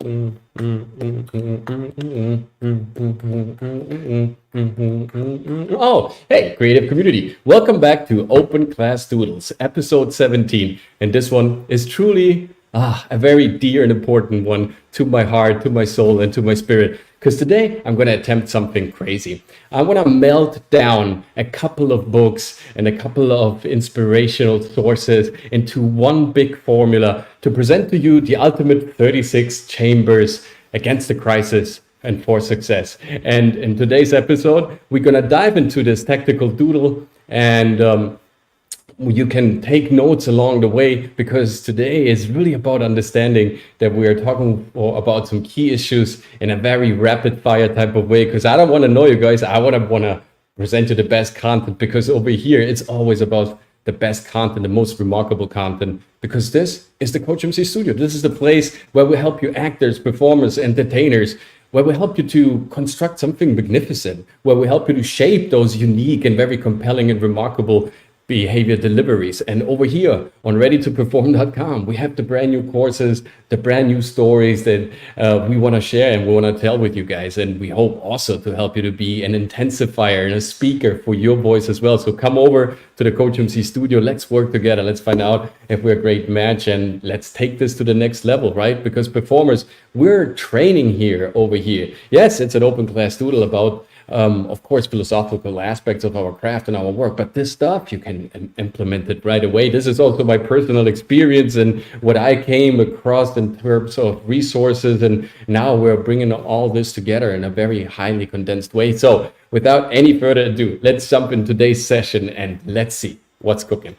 Oh, hey, creative community. Welcome back to Open Class Doodles, episode 17. And this one is truly a very dear and important one to my heart, to my soul, and to my spirit. Because today I'm going to attempt something crazy. I want to melt down a couple of books and a couple of inspirational sources into one big formula to present to you the ultimate 36 chambers against the crisis and for success. And in today's episode, we're going to dive into this tactical doodle, and you can take notes along the way, because today is really about understanding that we are talking about some key issues in a very rapid fire type of way. Because I don't want to know you guys, I want to present you the best content, because over here it's always about the best content, the most remarkable content, because this is the COACHMC studio. This is the place where we help you actors, performers, entertainers, where we help you to construct something magnificent, where we help you to shape those unique and very compelling and remarkable behavior deliveries. And over here on readytoperform.com, we have the brand new courses, the brand new stories that we want to share and we want to tell with you guys. And we hope also to help you to be an intensifier and a speaker for your voice as well. So come over to the COACHMC studio. Let's work together. Let's find out if we're a great match, and let's take this to the next level, right? Because performers, we're training here over here. Yes, it's an open class doodle about of course, philosophical aspects of our craft and our work, but this stuff, you can implement it right away. This is also my personal experience and what I came across in terms of resources, and now we're bringing all this together in a very highly condensed way. So without any further ado, let's jump in today's session and let's see what's cooking.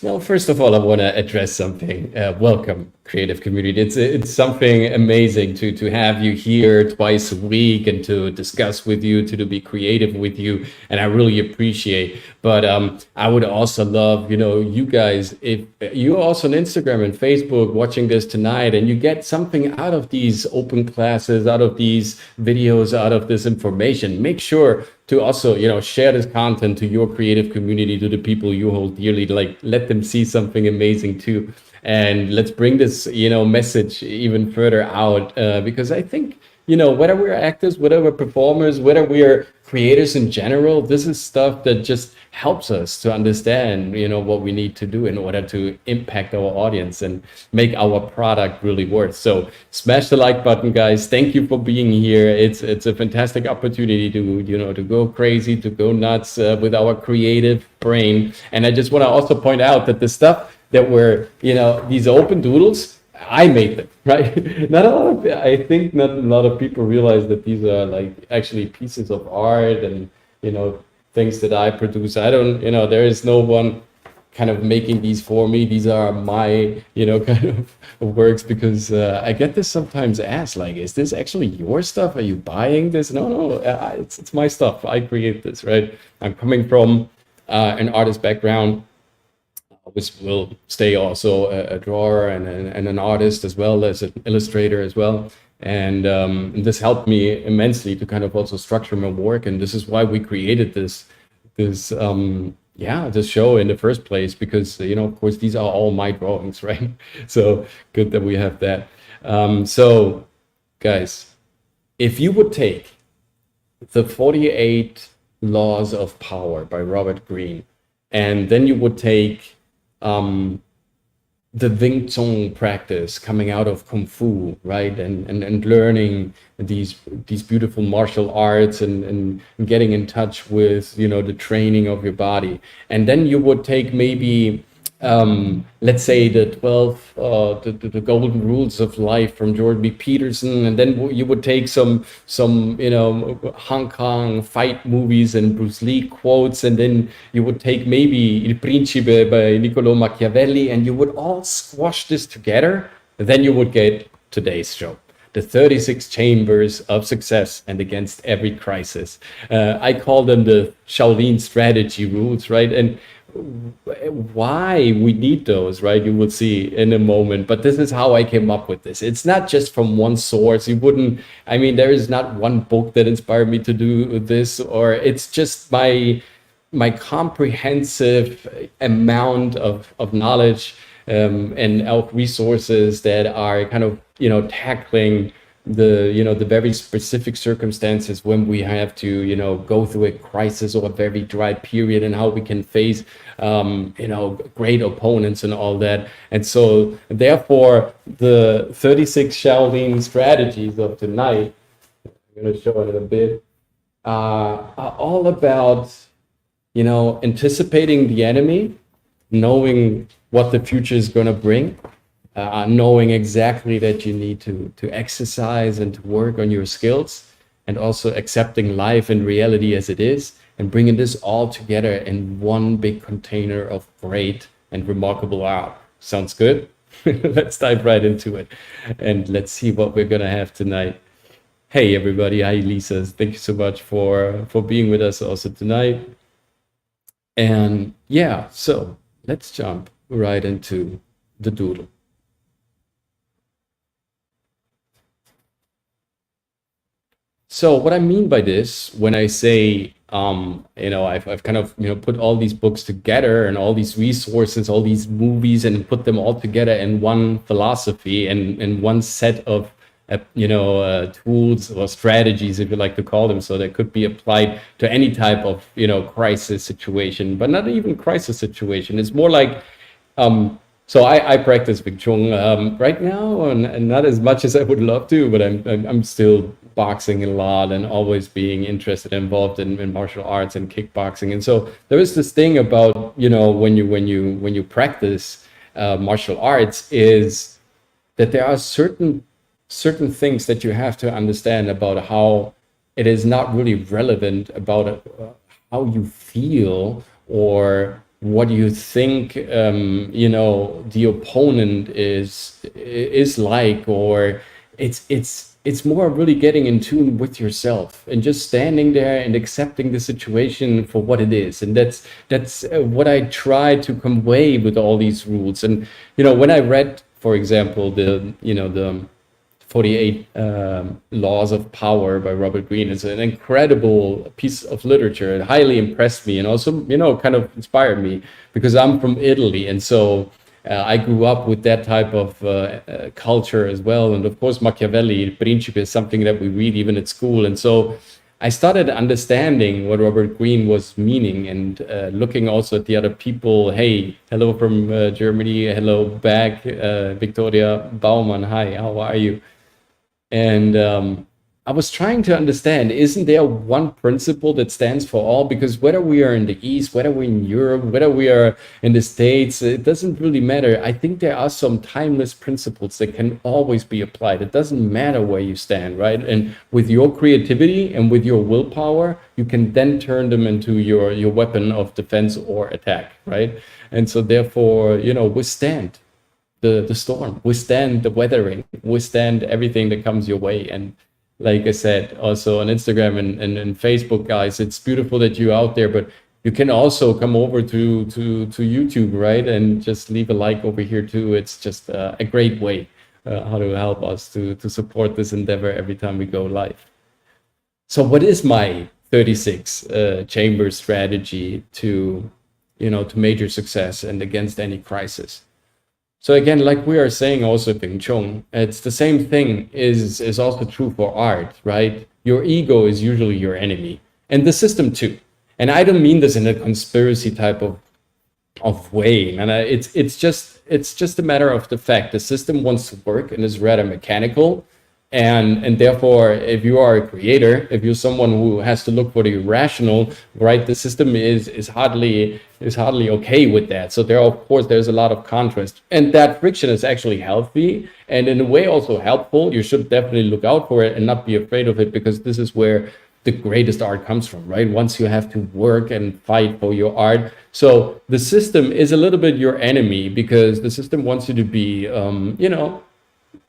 Now, first of all, I want to address something. Welcome, creative community. It's something amazing to have you here twice a week and to discuss with you, to be creative with you, and I really appreciate. But I would also love, you guys, if you're also on Instagram and Facebook watching this tonight, and you get something out of these open classes, out of these videos, out of this information, make sure to also, share this content to your creative community, to the people you hold dearly. Like, let them see something amazing too. And let's bring this, message even further out, because I think, whether we're actors, whether we're performers, whether we're creators in general, this is stuff that just helps us to understand, what we need to do in order to impact our audience and make our product really worth. So smash the like button, guys. Thank you for being here. It's a fantastic opportunity to, to go crazy, to go nuts with our creative brain. And I just want to also point out that the stuff that were, these open doodles, I made them, right? I think not a lot of people realize that these are like actually pieces of art and, things that I produce. I don't, there is no one kind of making these for me. These are my, kind of works, because I get this sometimes asked, like, is this actually your stuff? Are you buying this? No, it's my stuff. I create this, right? I'm coming from an artist background, which will stay also a drawer and an artist, as well as an illustrator as well. And this helped me immensely to kind of also structure my work. And this is why we created this show in the first place, because, of course, these are all my drawings, right? So good that we have that. So guys, if you would take the 48 Laws of Power by Robert Greene, and then you would take the Wing Chun practice coming out of Kung Fu, right? And learning these beautiful martial arts and getting in touch with, the training of your body. And then you would take maybe, let's say the 12, the golden rules of life from Jordan B. Peterson. And then you would take some, Hong Kong fight movies and Bruce Lee quotes. And then you would take maybe Il Principe by Niccolo Machiavelli, and you would all squash this together. Then you would get today's show, the 36 chambers of success and against every crisis. I call them the Shaolin strategy rules, right? And why we need those, right? You will see in a moment, but this is how I came up with this. It's not just from one source. You wouldn't, I mean, there is not one book that inspired me to do this, or it's just my comprehensive amount of knowledge and of resources that are kind of, tackling the very specific circumstances when we have to, go through a crisis or a very dry period, and how we can face, great opponents and all that. And so therefore the 36 Shaolin strategies of tonight, I'm going to show it in a bit, are all about, anticipating the enemy, knowing what the future is going to bring, knowing exactly that you need to exercise and to work on your skills, and also accepting life and reality as it is, and bringing this all together in one big container of great and remarkable art. Sounds good? Let's dive right into it, and let's see what we're going to have tonight. Hey everybody, hi Lisa, thank you so much for being with us also tonight. And yeah, so let's jump right into the doodle. So what I mean by this, when I say, I've kind of, put all these books together and all these resources, all these movies, and put them all together in one philosophy and one set of, tools or strategies, if you like to call them, so that could be applied to any type of, crisis situation, but not even crisis situation. It's more like, so I practice Wing Chun right now, and not as much as I would love to, but I'm still boxing a lot and always being interested, involved in martial arts and kickboxing. And so there is this thing about, when you practice martial arts, is that there are certain things that you have to understand about how it is not really relevant about how you feel or what you think the opponent is like, or it's more really getting in tune with yourself and just standing there and accepting the situation for what it is. And that's what I try to convey with all these rules. And when I read, for example, the 48 Laws of Power by Robert Greene, is an incredible piece of literature. It highly impressed me, and also, kind of inspired me, because I'm from Italy. And so I grew up with that type of culture as well. And of course, Machiavelli, Principe, is something that we read even at school. And so I started understanding what Robert Greene was meaning, and looking also at the other people. Hey, hello from Germany. Hello back, Victoria Baumann. Hi, how are you? And I was trying to understand, isn't there one principle that stands for all? Because whether we are in the East, whether we're in Europe, whether we are in the States, it doesn't really matter. I think there are some timeless principles that can always be applied. It doesn't matter where you stand, right? And with your creativity and with your willpower, you can then turn them into your weapon of defense or attack, right? And so therefore, withstand the storm, withstand the weathering, withstand everything that comes your way. And like I said, also on Instagram and Facebook, guys, it's beautiful that you're out there, but you can also come over to YouTube, right? And just leave a like over here too. It's just a great way how to help us to support this endeavor every time we go live. So what is my 36 chamber strategy to major success and against any crisis? So again, like we are saying also Wing Chun, it's the same thing is also true for art, right? Your ego is usually your enemy, and the system too. And I don't mean this in a conspiracy type of way, and it's just a matter of the fact the system wants to work and is rather mechanical. And therefore, if you are a creator, if you're someone who has to look for the irrational, right, the system is hardly okay with that. So there's a lot of contrast, and that friction is actually healthy and in a way also helpful. You should definitely look out for it and not be afraid of it, because this is where the greatest art comes from, right? Once you have to work and fight for your art. So the system is a little bit your enemy, because the system wants you to be,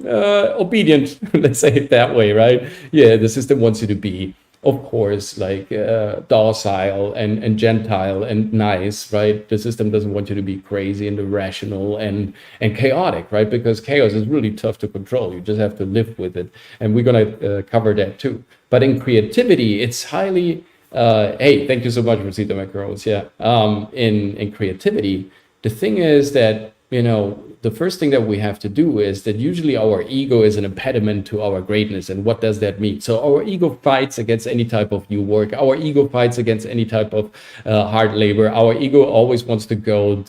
obedient, let's say it that way, right? Yeah, the system wants you to be of course, like docile and gentile and nice, right? The system doesn't want you to be crazy and irrational and chaotic, right? Because chaos is really tough to control. You just have to live with it. And we're going to cover that too. But in creativity, it's highly, hey, thank you so much, Rosita Macarons. Yeah. In creativity, the thing is that, the first thing that we have to do is that usually our ego is an impediment to our greatness. And what does that mean? So our ego fights against any type of new work. Our ego fights against any type of hard labor. Our ego always wants to go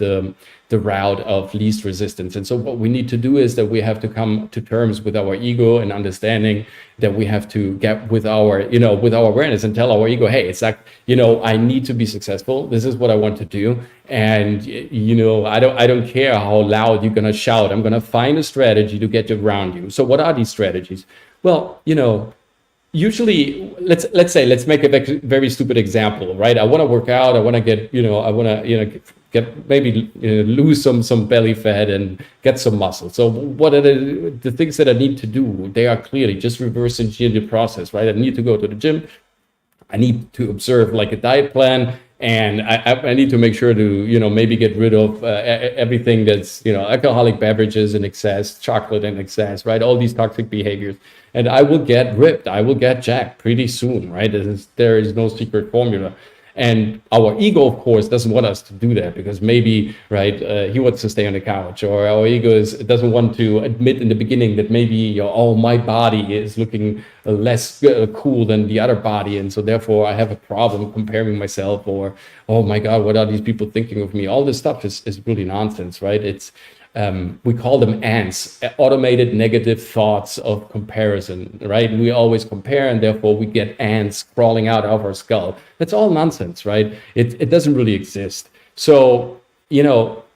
the route of least resistance. And so what we need to do is that we have to come to terms with our ego and understanding that we have to get with our, with our awareness and tell our ego, hey, it's like, I need to be successful. This is what I want to do. And, I don't care how loud you're going to shout. I'm going to find a strategy to get around you. So what are these strategies? Well, usually, let's make a very stupid example, right? I want to work out. I want to get, get maybe lose some belly fat and get some muscle. So what are the things that I need to do? They are clearly just reverse engineer the process, right? I need to go to the gym. I need to observe like a diet plan. And I need to make sure to, maybe get rid of everything that's, alcoholic beverages in excess, chocolate in excess, right? All these toxic behaviors. And I will get ripped. I will get jacked pretty soon, right? There is no secret formula. And our ego, of course, doesn't want us to do that because maybe, right, he wants to stay on the couch, or our ego doesn't want to admit in the beginning that maybe, my body is looking less cool than the other body. And so therefore I have a problem comparing myself, or, oh my God, what are these people thinking of me? All this stuff is really nonsense, right? It's, we call them ants, automated negative thoughts of comparison, right? We always compare, and therefore we get ants crawling out of our skull. That's all nonsense, right? It doesn't really exist. So,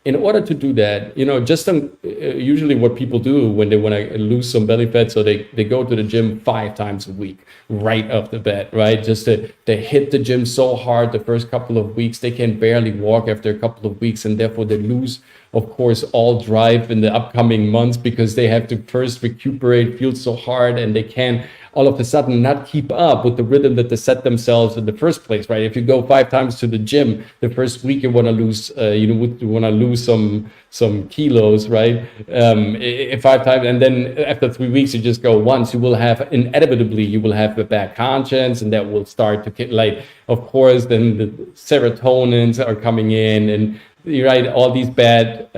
in order to do that, usually what people do when they want to lose some belly fat, so they go to the gym 5 times a week, right off the bat, right? They hit the gym so hard the first couple of weeks, they can barely walk after a couple of weeks, and therefore they lose, of course, all drive in the upcoming months because they have to first recuperate, feel so hard, and they can all of a sudden not keep up with the rhythm that they set themselves in the first place, right? If you go 5 times to the gym, the first week you want to lose, some kilos, right? 5 times, and then after 3 weeks you just go once, you will have a bad conscience, and that will start to get, like, of course, then the serotonins are coming in, and right, all these bad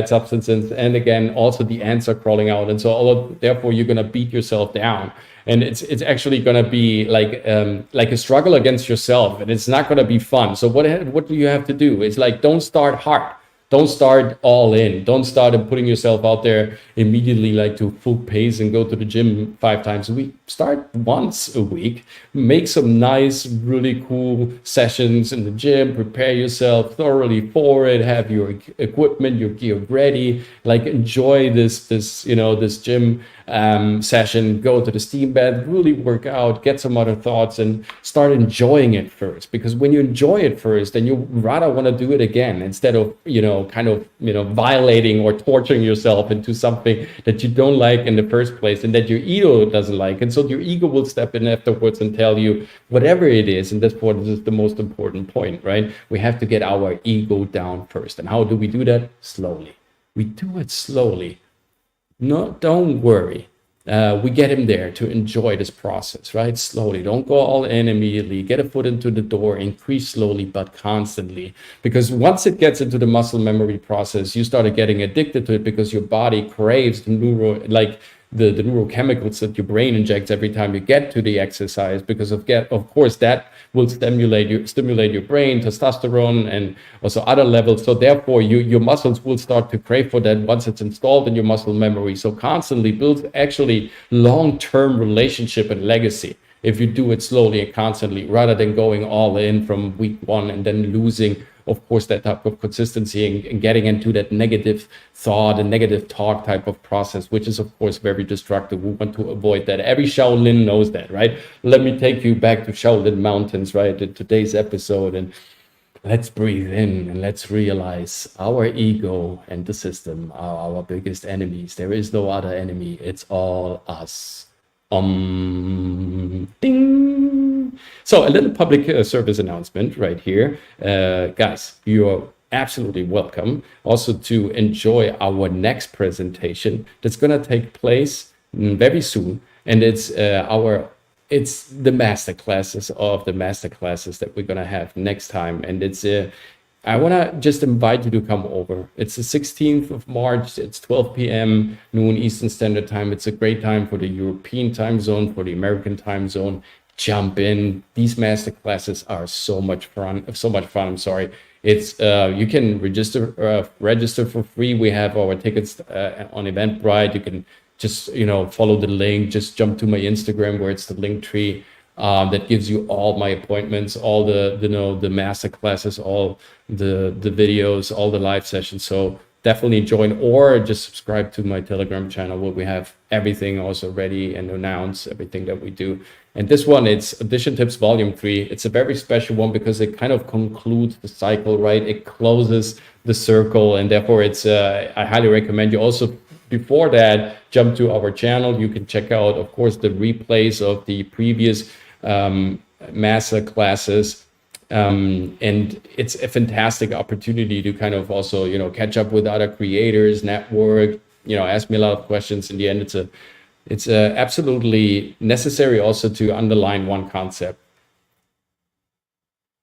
substances, and again, also the ants are crawling out, and so therefore you're gonna beat yourself down, and it's actually gonna be like a struggle against yourself, and it's not gonna be fun. So what do you have to do? It's like, don't start hard. Don't start all in. Don't start putting yourself out there immediately, like to full pace and go to the gym 5 times a week. Start once a week. Make some nice, really cool sessions in the gym. Prepare yourself thoroughly for it. Have your equipment, your gear ready. Like, enjoy this gym session. Go to the steam bath. Really work out. Get some other thoughts and start enjoying it first. Because when you enjoy it first, then you rather want to do it again instead of violating or torturing yourself into something that you don't like in the first place and that your ego doesn't like. And so your ego will step in afterwards and tell you whatever it is. And that's what is the most important point, right? We have to get our ego down first. And how do we do that? Slowly. We do it slowly. No, don't worry. We get him there to enjoy this process, right? Slowly. Don't go all in immediately. Get a foot into the door. Increase slowly but constantly. Because once it gets into the muscle memory process, you started getting addicted to it because your body craves the neurochemicals that your brain injects every time you get to the exercise, because of course that will stimulate your brain, testosterone, and also other levels. So therefore your muscles will start to crave for that once it's installed in your muscle memory. So constantly builds actually long-term relationship and legacy if you do it slowly and constantly, rather than going all in from week 1 and then losing, of course, that type of consistency and getting into that negative thought and negative talk type of process, which is, of course, very destructive. We want to avoid that. Every Shaolin knows that, right? Let me take you back to Shaolin Mountains, right, in today's episode. And let's breathe in and let's realize our ego and the system are our biggest enemies. There is no other enemy. It's all us. Ding. So a little public service announcement right here. Guys, you're absolutely welcome also to enjoy our next presentation that's going to take place very soon. And it's the master classes of the master classes that we're going to have next time. And it's I want to just invite you to come over. It's the 16th of March. It's 12 p.m. noon Eastern Standard Time. It's a great time for the European time zone, for the American time zone. Jump in. These master classes are so much fun. I'm sorry. It's you can register for free. We have our tickets on Eventbrite. You can just follow the link. Just jump to my Instagram where it's the link tree. That gives you all my appointments, all the master classes, all the videos, all the live sessions. So definitely join, or just subscribe to my Telegram channel where we have everything also ready and announce everything that we do. And this one, it's Addition Tips Volume 3. It's a very special one because it kind of concludes the cycle, right? It closes the circle, and therefore it's I highly recommend you also, before that, jump to our channel. You can check out, of course, the replays of the previous master classes. And it's a fantastic opportunity to kind of also, catch up with other creators, network, ask me a lot of questions. In the end, it's absolutely necessary also to underline one concept.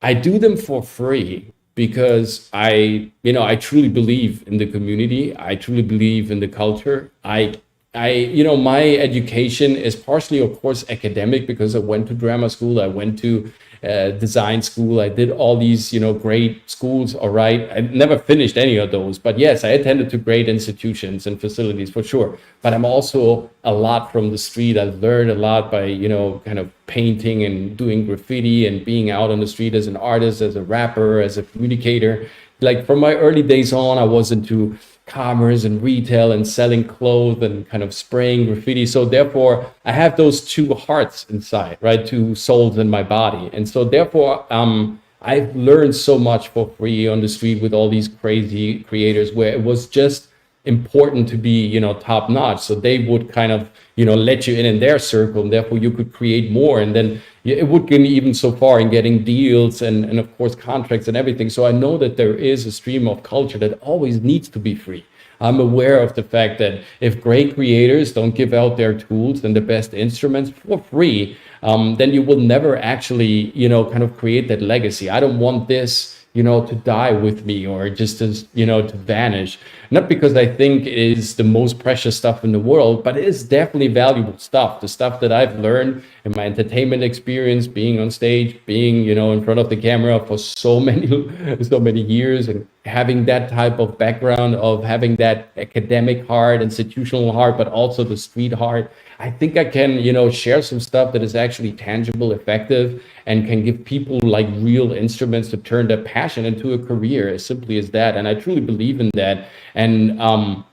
I do them for free because I truly believe in the community. I truly believe in the culture. My education is partially, of course, academic because I went to drama school. I went to design school. I did all these, great schools. All right. I never finished any of those, but yes, I attended to great institutions and facilities for sure. But I'm also a lot from the street. I learned a lot by, kind of painting and doing graffiti and being out on the street as an artist, as a rapper, as a communicator. Like from my early days on, I was into commerce and retail and selling clothes and kind of spraying graffiti. So therefore, I have those two hearts inside, right? Two souls in my body. And so therefore, I've learned so much for free on the street with all these crazy creators where it was just important to be, top notch. So they would kind of, let you in their circle, and therefore you could create more. And then it would get even so far in getting deals and of course contracts and everything. So I know that there is a stream of culture that always needs to be free. I'm aware of the fact that if great creators don't give out their tools and the best instruments for free, then you will never actually, kind of create that legacy. I don't want this, to die with me or just to vanish. Not because I think it is the most precious stuff in the world, but it is definitely valuable stuff. The stuff that I've learned in my entertainment experience, being on stage, being, in front of the camera for so many years, and having that type of background of having that academic heart, institutional heart, but also the street heart. I think I can, share some stuff that is actually tangible, effective, and can give people like real instruments to turn their passion into a career, as simply as that. And I truly believe in that. And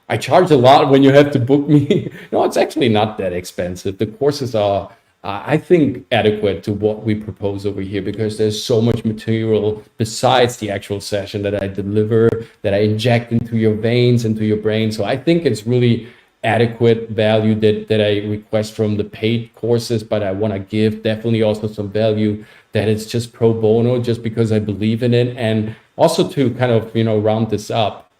I charge a lot when you have to book me. No, it's actually not that expensive. The courses are, I think, adequate to what we propose over here, because there's so much material besides the actual session that I deliver, that I inject into your veins, into your brain. So I think it's really adequate value that I request from the paid courses, but I want to give definitely also some value that it's just pro bono, just because I believe in it. And also to kind of, round this up,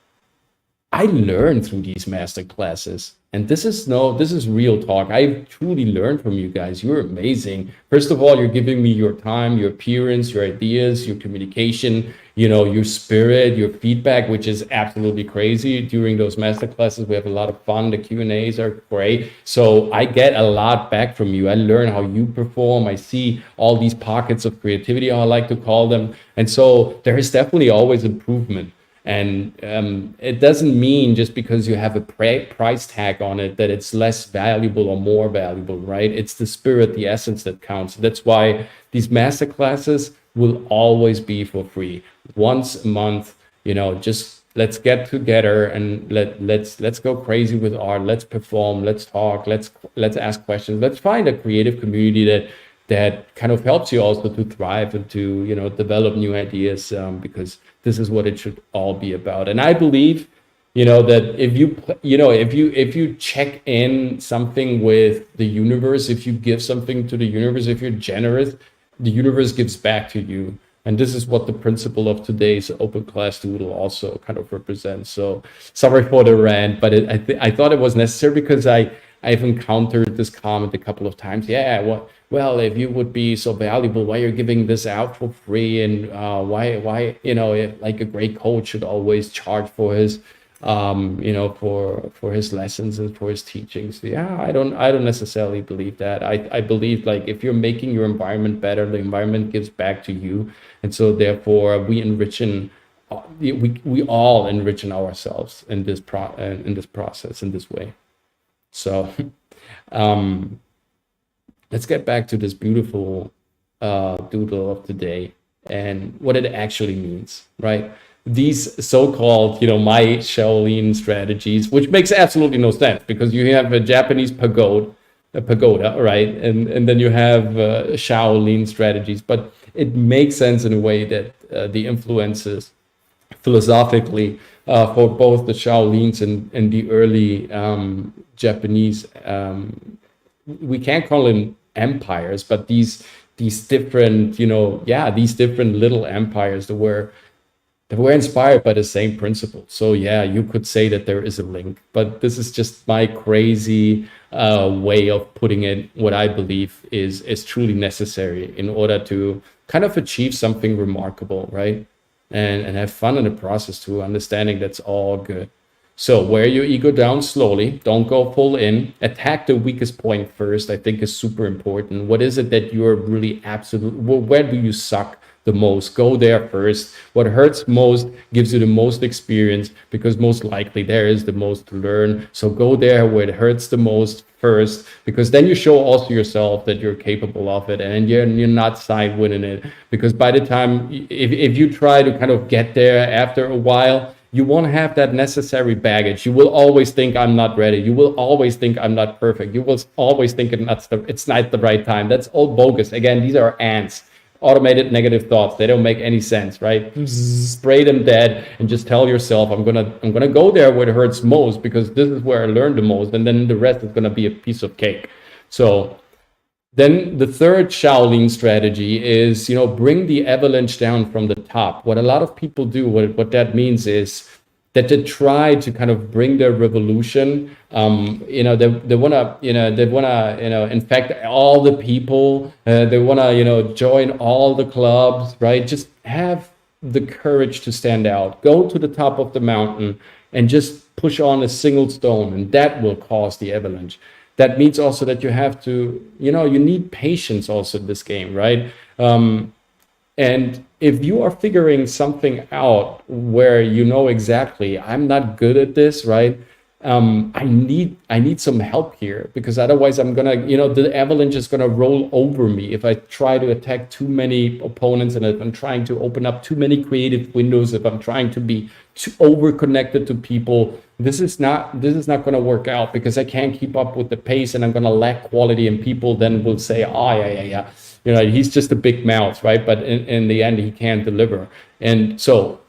I learned through these master classes. And this is real talk. I truly learned from you guys. You're amazing. First of all, you're giving me your time, your appearance, your ideas, your communication, your spirit, your feedback, which is absolutely crazy. During those master classes, we have a lot of fun. The Q&As are great. So I get a lot back from you. I learn how you perform. I see all these pockets of creativity, how I like to call them. And so there is definitely always improvement. And it doesn't mean just because you have a price tag on it that it's less valuable or more valuable, right? It's the spirit, the essence that counts. That's why these master classes will always be for free. Once a month, just let's get together and let's go crazy with art. Let's perform. Let's talk. Let's ask questions. Let's find a creative community that kind of helps you also to thrive and to develop new ideas, because this is what it should all be about. And I believe that if you check in something with the universe, if you give something to the universe, if you're generous, the universe gives back to you. And this is what the principle of today's open class doodle also kind of represents. So sorry for the rant, but I thought it was necessary because I've encountered this comment a couple of times. Yeah, well, if you would be so valuable, why you're giving this out for free, and why if, like, a great coach should always charge for his for his lessons and for his teachings. Yeah, I don't necessarily believe that. I believe, like, if you're making your environment better, the environment gives back to you, and so therefore we all enrich ourselves in this process in this way. So let's get back to this beautiful doodle of today and what it actually means, right? These so-called, my Shaolin strategies, which makes absolutely no sense, because you have a Japanese pagoda, right? And then you have Shaolin strategies, but it makes sense in a way that the influences philosophically for both the Shaolins and the early Japanese, we can't call them empires, but these different, these different little empires that were inspired by the same principle. So yeah, you could say that there is a link, but this is just my crazy way of putting it. What I believe is truly necessary in order to kind of achieve something remarkable, right? And have fun in the process too, understanding that's all good. So wear your ego down slowly. Don't go full in. Attack the weakest point first, I think, is super important. What is it that you're really where do you suck the most? Go there first. What hurts most gives you the most experience, because most likely there is the most to learn. So go there where it hurts the most first, because then you show also yourself that you're capable of it, and you're not side winning it. Because by the time, if you try to kind of get there after a while, you won't have that necessary baggage. You will always think, I'm not ready. You will always think, I'm not perfect. You will always think it's not the right time. That's all bogus. Again, these are ants. Automated negative thoughts. They don't make any sense, right? Spray them dead and just tell yourself, I'm gonna go there where it hurts most, because this is where I learned the most, and then the rest is gonna be a piece of cake. So then the third Shaolin strategy is, bring the avalanche down from the top. What a lot of people do, what that means is that they try to kind of bring their revolution. They wanna infect all the people. They wanna, join all the clubs, right? Just have the courage to stand out. Go to the top of the mountain and just push on a single stone, and that will cause the avalanche. That means also that you have to, you need patience also in this game, right? And if you are figuring something out where exactly, I'm not good at this, right? I need some help here, because otherwise I'm gonna, the avalanche is gonna roll over me if I try to attack too many opponents, and if I'm trying to open up too many creative windows, if I'm trying to be too over connected to people. This is not gonna work out, because I can't keep up with the pace, and I'm gonna lack quality, and people then will say, oh yeah. He's just a big mouth, right? But in the end, he can't deliver. And so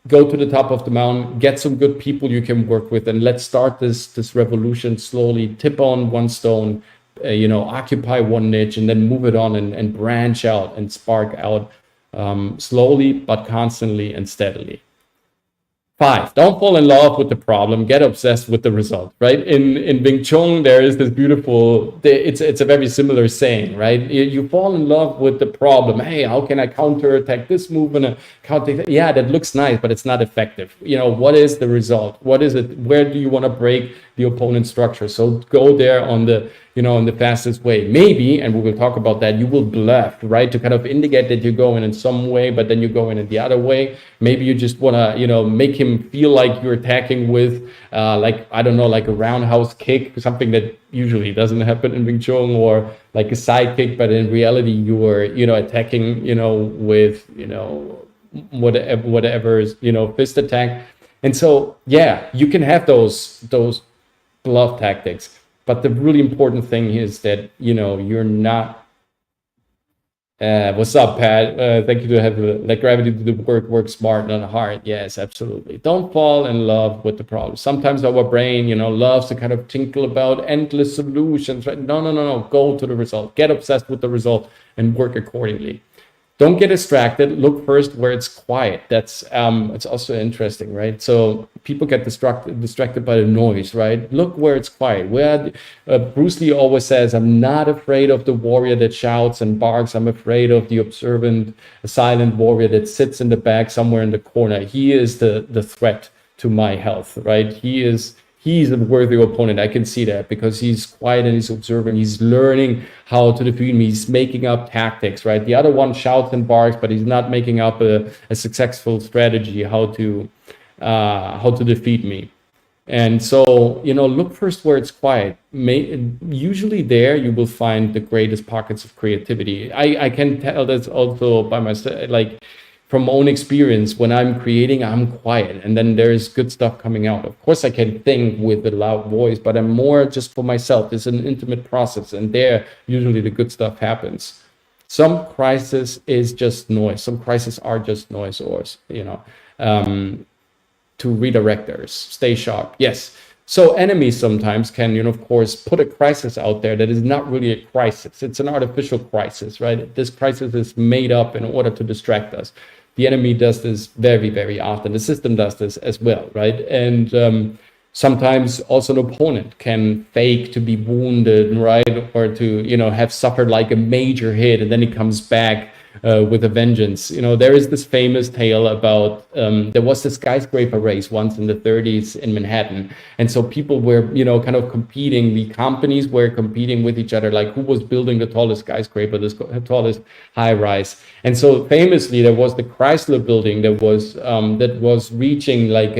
go to the top of the mountain, get some good people you can work with, and let's start this revolution slowly. Tip on one stone, occupy one niche, and then move it on and branch out and spark out slowly, but constantly and steadily. 5, don't fall in love with the problem, get obsessed with the result, right? In Wing Chun, there is this beautiful, it's a very similar saying, right? You fall in love with the problem. Hey, how can I counterattack this move and counter? Yeah, that looks nice, but it's not effective. What is the result? What is it? Where do you want to break the opponent's structure? So go there on the, in the fastest way. Maybe, and we will talk about that, you will bluff, right? To kind of indicate that you're going in some way, but then you go in the other way. Maybe you just want to, make him feel like you're attacking with, like a roundhouse kick, something that usually doesn't happen in Wing Chun, or like a side kick, but in reality you are, attacking, with, whatever's, fist attack. And so, yeah, you can have those bluff tactics, but the really important thing is that, you're not What's up, Pat? Thank you to have let gravity do the work smart, not hard. Yes, absolutely. Don't fall in love with the problem. Sometimes our brain, loves to kind of tinkle about endless solutions, right? No, no, no, no. Go to the result. Get obsessed with the result and work accordingly. Don't get distracted. Look first where it's quiet. That's it's also interesting, right? So people get distracted by the noise, right? Look where it's quiet. Where Bruce Lee always says, "I'm not afraid of the warrior that shouts and barks. I'm afraid of the observant, silent warrior that sits in the back somewhere in the corner. He is the threat to my health, right? He's a worthy opponent. I can see that because he's quiet and he's observant. He's learning how to defeat me. He's making up tactics, right? The other one shouts and barks, but he's not making up a successful strategy how to defeat me." And so, look first where it's quiet. Usually there you will find the greatest pockets of creativity. I can tell that's also by myself, like, from own experience. When I'm creating, I'm quiet, and then there's good stuff coming out. Of course, I can think with a loud voice, but I'm more just for myself. It's an intimate process, and there usually the good stuff happens. Some crisis is just noise. Some crises are just noise, or to redirectors. Stay sharp. Yes. So enemies sometimes can, of course, put a crisis out there that is not really a crisis. It's an artificial crisis, right? This crisis is made up in order to distract us. The enemy does this very, very often. The system does this as well, right? And sometimes also an opponent can fake to be wounded, right? Or to, have suffered like a major hit, and then he comes back with a vengeance. There is this famous tale about there was this skyscraper race once in the 30s in Manhattan, and so people were kind of competing. The companies were competing with each other, like who was building the tallest skyscraper, the tallest high rise. And so famously there was the Chrysler building that was reaching like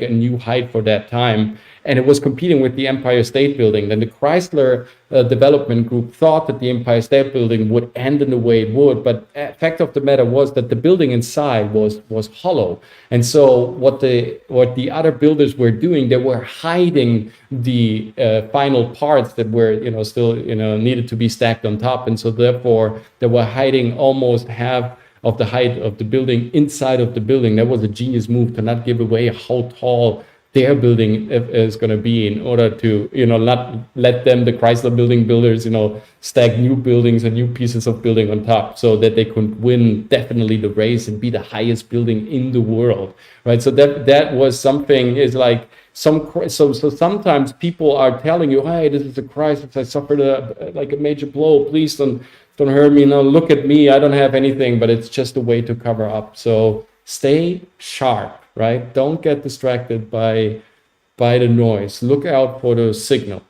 a new height for that time, and it was competing with the Empire State Building. Then the Chrysler development group thought that the Empire State Building would end in the way it would, but the fact of the matter was that the building inside was hollow. And so what the other builders were doing, they were hiding the final parts that were still needed to be stacked on top, and so therefore they were hiding almost half of the height of the building inside of the building. That was a genius move to not give away how tall their building is going to be, in order to not let them, the Chrysler building builders, stack new buildings and new pieces of building on top, so that they could win definitely the race and be the highest building in the world, right? So that was something, is like so sometimes people are telling you, "Hey, this is a crisis. I suffered a major blow. Please don't hurt me. Look at me. I don't have anything," but it's just a way to cover up. So stay sharp. Right? Don't get distracted by the noise. Look out for the signal.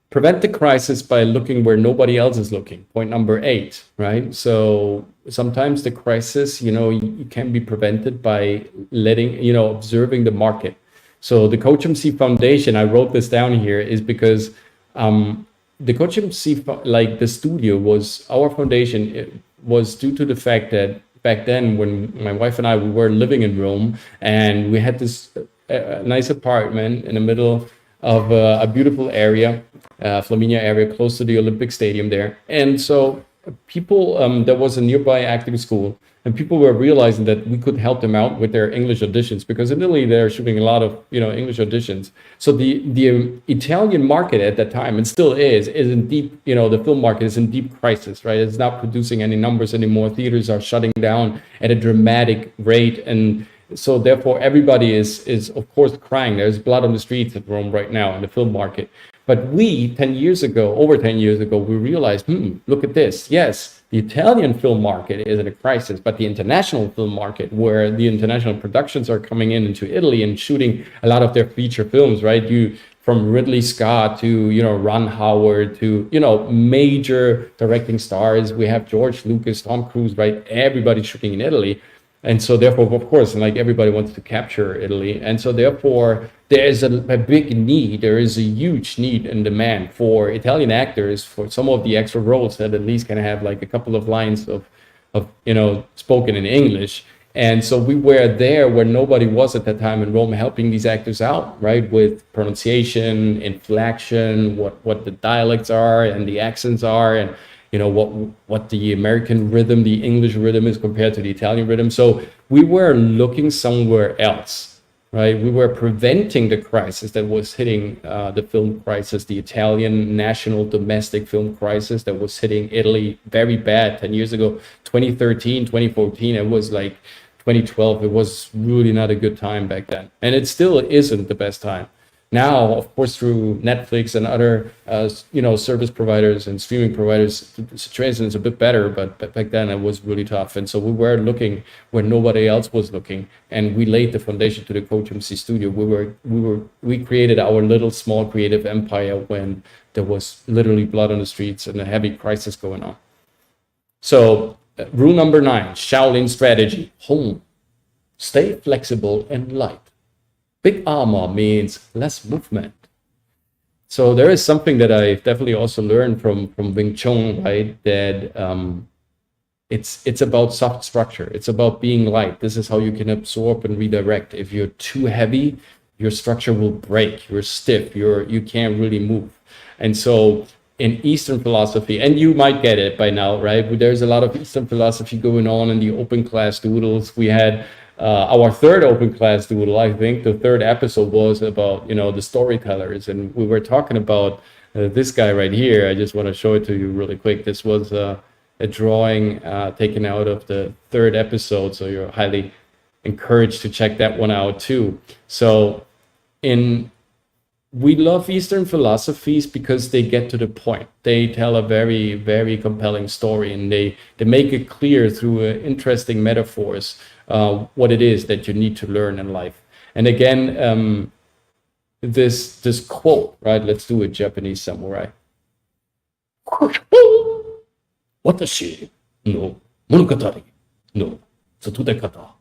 Prevent the crisis by looking where nobody else is looking. Point number 8, right? So sometimes the crisis, you can be prevented by observing the market. So the COACHMC Foundation, I wrote this down here, is because the COACHMC, like the studio, was our foundation. It was due to the fact that back then, when my wife and I, we were living in Rome, and we had this nice apartment in the middle of a beautiful area, Flaminia area, close to the Olympic Stadium there. And so people, there was a nearby acting school, and people were realizing that we could help them out with their English auditions, because in Italy they're shooting a lot of English auditions. So the Italian market at that time, and still is in deep, the film market is in deep crisis, right? It's not producing any numbers anymore. Theaters are shutting down at a dramatic rate, and so therefore everybody is of course crying. There's blood on the streets at Rome right now in the film market. But we, over 10 years ago, we realized, look at this. Yes, the Italian film market is in a crisis, but the international film market, where the international productions are coming into Italy and shooting a lot of their feature films, right? From Ridley Scott to, Ron Howard to, major directing stars. We have George Lucas, Tom Cruise, right? Everybody's shooting in Italy. And so therefore, of course, like everybody wants to capture Italy. And so therefore, there is a big need. There is a huge need and demand for Italian actors for some of the extra roles that at least can have like a couple of lines of spoken in English. And so we were there where nobody was at that time in Rome, helping these actors out, right? With pronunciation, inflection, what the dialects are and the accents are. what the American rhythm, the English rhythm is compared to the Italian rhythm. So we were looking somewhere else, right? We were preventing the crisis that was hitting the film crisis, the Italian national domestic film crisis that was hitting Italy very bad 10 years ago, 2013, 2014. It was like 2012. It was really not a good time back then. And it still isn't the best time. Now, of course, through Netflix and other, service providers and streaming providers, the situation is a bit better, but back then it was really tough. And so we were looking where nobody else was looking, and we laid the foundation to the COACHMC studio. We created our little small creative empire when there was literally blood on the streets and a heavy crisis going on. So rule number 9, Shaolin strategy, home, stay flexible and light. Big armor means less movement. So there is something that I definitely also learned from Wing Chun, right? That it's about soft structure. It's about being light. This is how you can absorb and redirect. If you're too heavy, your structure will break. You're stiff. You can't really move. And so in Eastern philosophy, and you might get it by now, right? There's a lot of Eastern philosophy going on in the open class doodles. We had our third open class doodle, I think the third episode was about, the storytellers. And we were talking about this guy right here. I just want to show it to you really quick. This was a drawing taken out of the third episode. So you're highly encouraged to check that one out too. So we love Eastern philosophies because they get to the point. They tell a very, very compelling story, and they make it clear through interesting metaphors what it is that you need to learn in life. And again, this quote, right? Let's do a Japanese samurai. Watashi no monogatari no tsutudekata.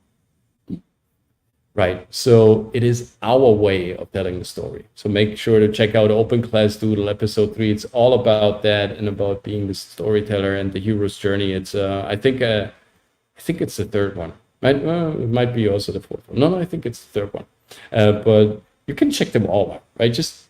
Right, so it is our way of telling the story. So make sure to check out Open Class Doodle episode 3. It's all about that and about being the storyteller and the hero's journey. It's I think it's the third one. It might be also the fourth one. No, I think it's the third one. But you can check them all out, right? Just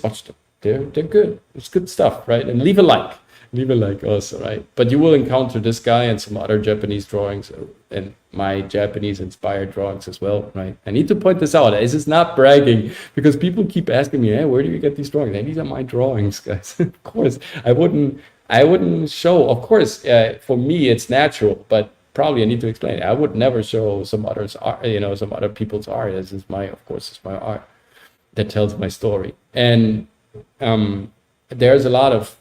watch them. They're good. It's good stuff, right? And leave a like. Leave a like also, right? But you will encounter this guy and some other Japanese drawings and my Japanese inspired drawings as well, right? I need to point this out. This is not bragging, because people keep asking me, hey, where do you get these drawings? These are my drawings, guys. Of course, I wouldn't show. Of course, for me, it's natural, but probably I need to explain it. I would never show some others' art, some other people's art. This is my art that tells my story. And there's a lot of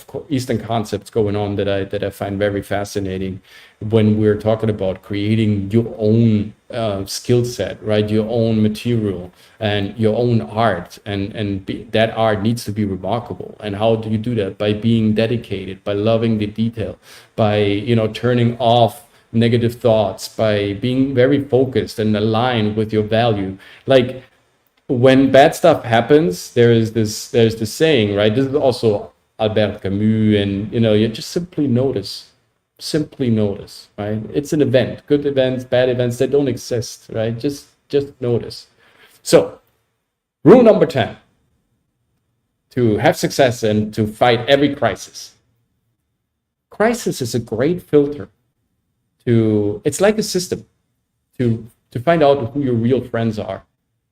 course, Eastern concepts going on that I find very fascinating when we're talking about creating your own skill set, right? Your own material and your own art, and that art needs to be remarkable. And how do you do that? By being dedicated, by loving the detail, by turning off negative thoughts, by being very focused and aligned with your value. Like, when bad stuff happens, there's this saying, right? This is also Albert Camus, and you just simply notice, right? It's an event. Good events, bad events, they don't exist, right? Just notice. So, rule number 10, to have success and to fight every crisis. Crisis is a great filter it's like a system to find out who your real friends are,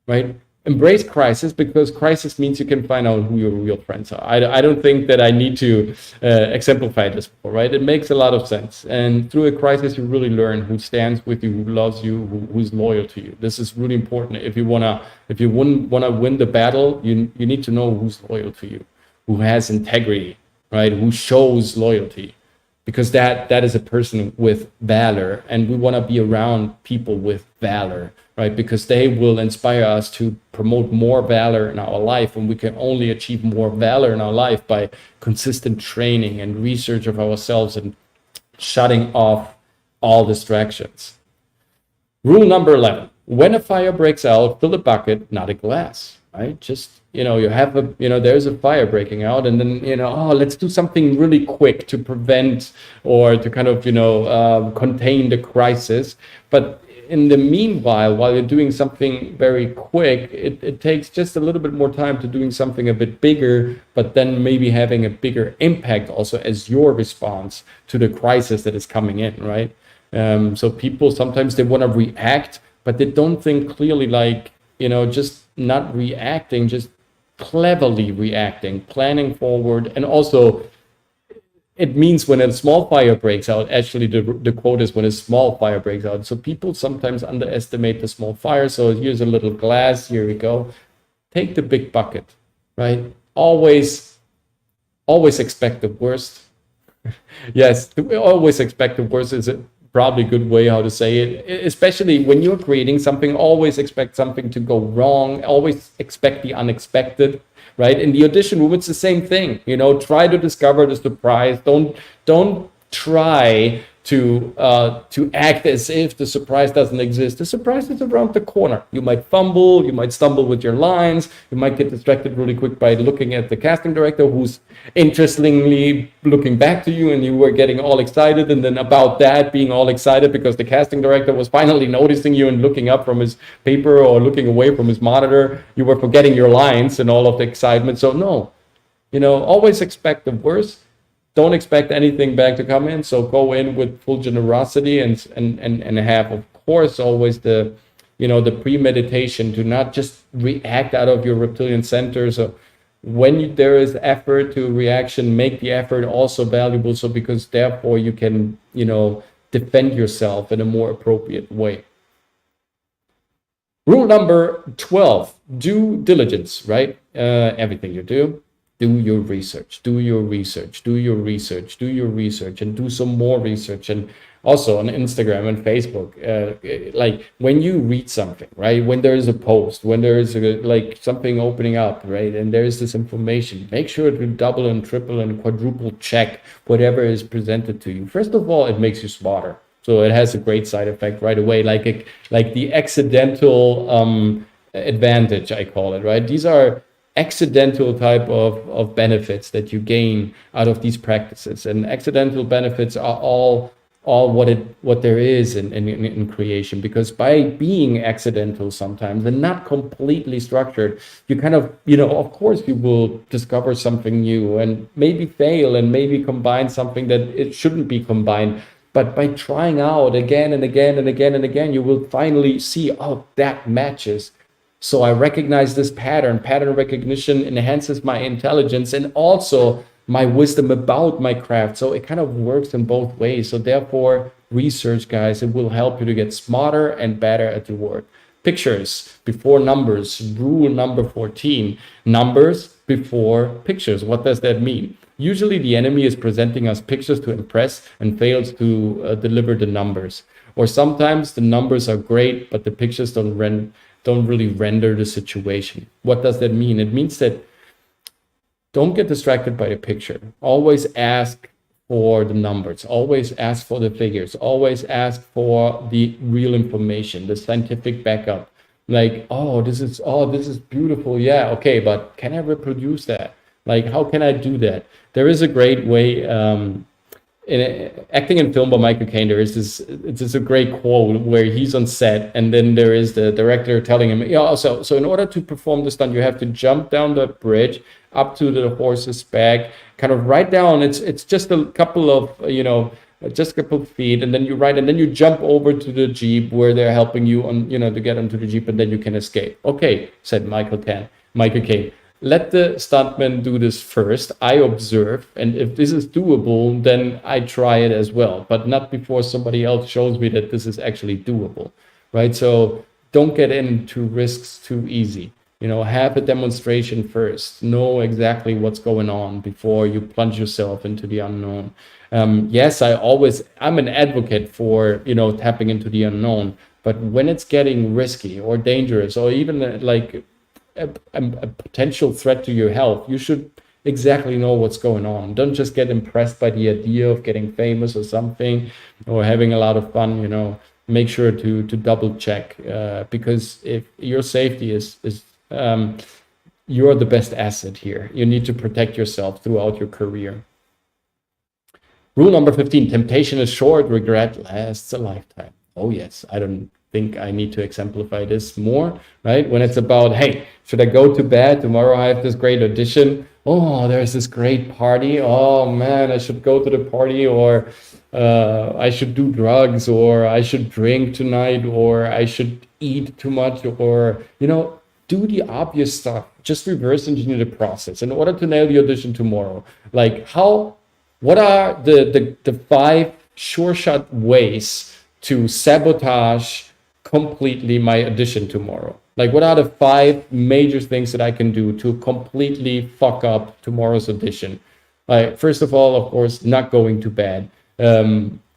right? Embrace crisis, because crisis means you can find out who your real friends are. I don't think that I need to exemplify this more, right? It makes a lot of sense. And through a crisis, you really learn who stands with you, who loves you, who's loyal to you. This is really important. If you wanna win the battle, you need to know who's loyal to you, who has integrity, right? Who shows loyalty. Because that is a person with valor, and we want to be around people with valor, right? Because they will inspire us to promote more valor in our life, and we can only achieve more valor in our life by consistent training and research of ourselves and shutting off all distractions. Rule number 11, when a fire breaks out, fill a bucket, not a glass, right? Just, you have there's a fire breaking out, and then, let's do something really quick to prevent or to kind of, contain the crisis. But in the meanwhile, while you're doing something very quick, it takes just a little bit more time to doing something a bit bigger, but then maybe having a bigger impact also as your response to the crisis that is coming in, right? So people sometimes they want to react, but they don't think clearly, like, just not reacting, just cleverly reacting, planning forward. And also, it means when a small fire breaks out, actually the quote is when a small fire breaks out. So people sometimes underestimate the small fire. So here's a little glass, here we go. Take the big bucket, right? Always expect the worst. Yes, always expect the worst is probably a good way how to say it, especially when you're creating something. Always expect something to go wrong, always expect the unexpected, right? In the audition room, it's the same thing. Try to discover the surprise. Don't try to act as if the surprise doesn't exist. The surprise is around the corner. You might fumble, you might stumble with your lines, you might get distracted really quick by looking at the casting director who's interestingly looking back to you, and you were getting all excited, and then about that being all excited because the casting director was finally noticing you and looking up from his paper or looking away from his monitor, you were forgetting your lines and all of the excitement. So no, always expect the worst. Don't expect anything back to come in. So go in with full generosity and have, of course, always the premeditation to not just react out of your reptilian center. So when there is effort to reaction, make the effort also valuable. So because therefore you can, defend yourself in a more appropriate way. Rule number 12, due diligence, right? Everything you do. Do your research, and do some more research. And also on Instagram and Facebook, like when you read something, right? When there is a post, when there is something opening up, right? And there is this information, make sure to double and triple and quadruple check whatever is presented to you. First of all, it makes you smarter. So it has a great side effect right away, like the accidental advantage, I call it, right? These are accidental type of benefits that you gain out of these practices, and accidental benefits are all what there is in creation, because by being accidental sometimes and not completely structured, you kind of of course you will discover something new and maybe fail and maybe combine something that it shouldn't be combined. But by trying out again and again and again and again, you will finally see, oh, that matches. So I recognize this pattern. Pattern recognition enhances my intelligence and also my wisdom about my craft. So it kind of works in both ways. So therefore, research, guys, it will help you to get smarter and better at your work. Pictures before numbers. Rule number 14. Numbers before pictures. What does that mean? Usually the enemy is presenting us pictures to impress and fails to deliver the numbers. Or sometimes the numbers are great, but the pictures don't really render the situation. What does that mean? It means that don't get distracted by the picture. Always ask for the numbers. Always ask for the figures. Always ask for the real information, the scientific backup. Like, this is beautiful. Yeah, okay, but can I reproduce that? Like, how can I do that? There is a great way, in Acting in Film by Michael Caine, there is this a great quote where he's on set, and then there is the director telling him, so in order to perform the stunt, you have to jump down the bridge up to the horse's back, kind of right down. It's just a couple of just a couple of feet, and then you jump over to the Jeep where they're helping you on to get onto the Jeep, and then you can escape. Okay, said Michael Caine. Let the stuntman do this first. I observe, and if this is doable, then I try it as well, but not before somebody else shows me that this is actually doable, right? So don't get into risks too easy. Have a demonstration first. Know exactly what's going on before you plunge yourself into the unknown. Yes, I'm an advocate for, tapping into the unknown, but when it's getting risky or dangerous, or even like a potential threat to your health, you should exactly know what's going on. Don't just get impressed by the idea of getting famous or something, or having a lot of fun. Make sure to double check, because if your safety is you're the best asset here. You need to protect yourself throughout your career. Rule number 15, temptation is short, regret lasts a lifetime. Oh yes, I don't think I need to exemplify this more, right? When it's about, hey, should I go to bed? Tomorrow I have this great audition. Oh, there's this great party. Oh man, I should go to the party, or I should do drugs, or I should drink tonight, or I should eat too much, or, do the obvious stuff. Just reverse engineer the process in order to nail the audition tomorrow. Like what are the 5 sure shot ways to sabotage completely my audition tomorrow? Like, what are the 5 major things that I can do to completely fuck up tomorrow's audition? Like, first of all, of course, not going to bed,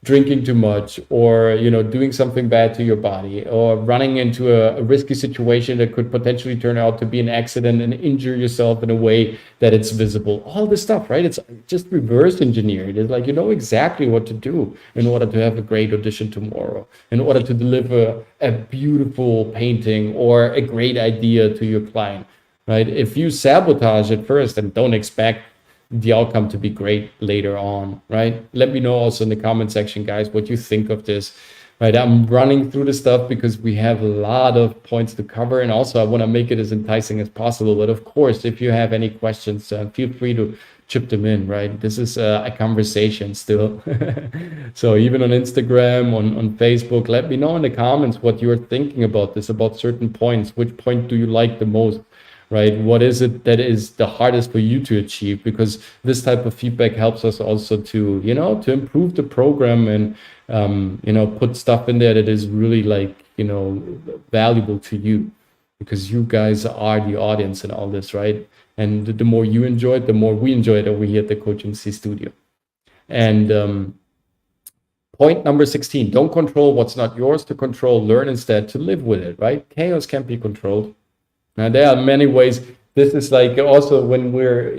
drinking too much, or doing something bad to your body, or running into a risky situation that could potentially turn out to be an accident and injure yourself in a way that it's visible. All this stuff, right? It's just reverse engineered. It's like, exactly what to do in order to have a great audition tomorrow, in order to deliver a beautiful painting or a great idea to your client, right? If you sabotage it first and don't expect the outcome to be great later on, right? Let me know also in the comment section, guys, what you think of this, right? I'm running through the stuff because we have a lot of points to cover, and also I want to make it as enticing as possible. But of course, if you have any questions, feel free to chip them in, right? This is a conversation still. So even on Instagram, on Facebook, let me know in the comments what you're thinking about this, about certain points. Which point do you like the most? Right? What is it that is the hardest for you to achieve? Because this type of feedback helps us also to, to improve the program and, put stuff in there that is really like, valuable to you, because you guys are the audience in all this, right? And the more you enjoy it, the more we enjoy it over here at the COACHMC studio. And point number 16, don't control what's not yours to control, learn instead to live with it, right? Chaos can't be controlled. Now, there are many ways. This is like also when we're,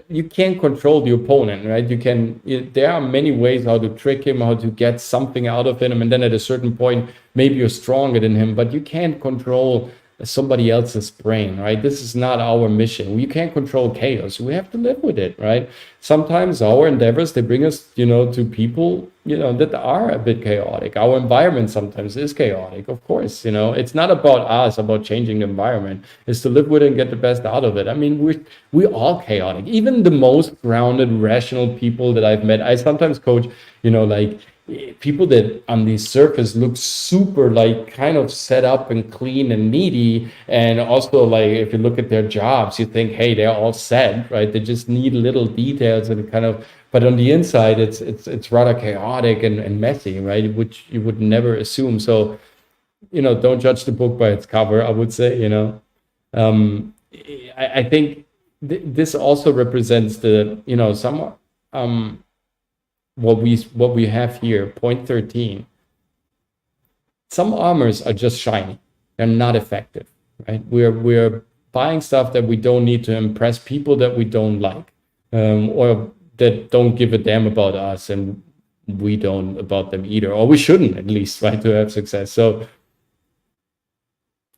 you can't control the opponent, right? There are many ways how to trick him, how to get something out of him. And then at a certain point, maybe you're stronger than him, but you can't control somebody else's brain, right? This is not our mission. We can't control chaos. We have to live with it, right? Sometimes our endeavors, they bring us, to people, that are a bit chaotic. Our environment sometimes is chaotic, of course. It's not about us, about changing the environment. It's to live with it and get the best out of it. I mean, we're all chaotic. Even the most grounded, rational people that I've met, I sometimes coach, like people that on the surface look super like kind of set up and clean and needy, and also like if you look at their jobs, you think, hey, they're all set, right? They just need little details and kind of, but on the inside it's rather chaotic and messy, right? Which you would never assume. So don't judge the book by its cover, I would say. I think this also represents the somewhat what we have here, point 13. Some armors are just shiny. They're not effective, right? We're buying stuff that we don't need to impress people that we don't like, or that don't give a damn about us, and we don't about them either, or we shouldn't, at least, right, to have success. So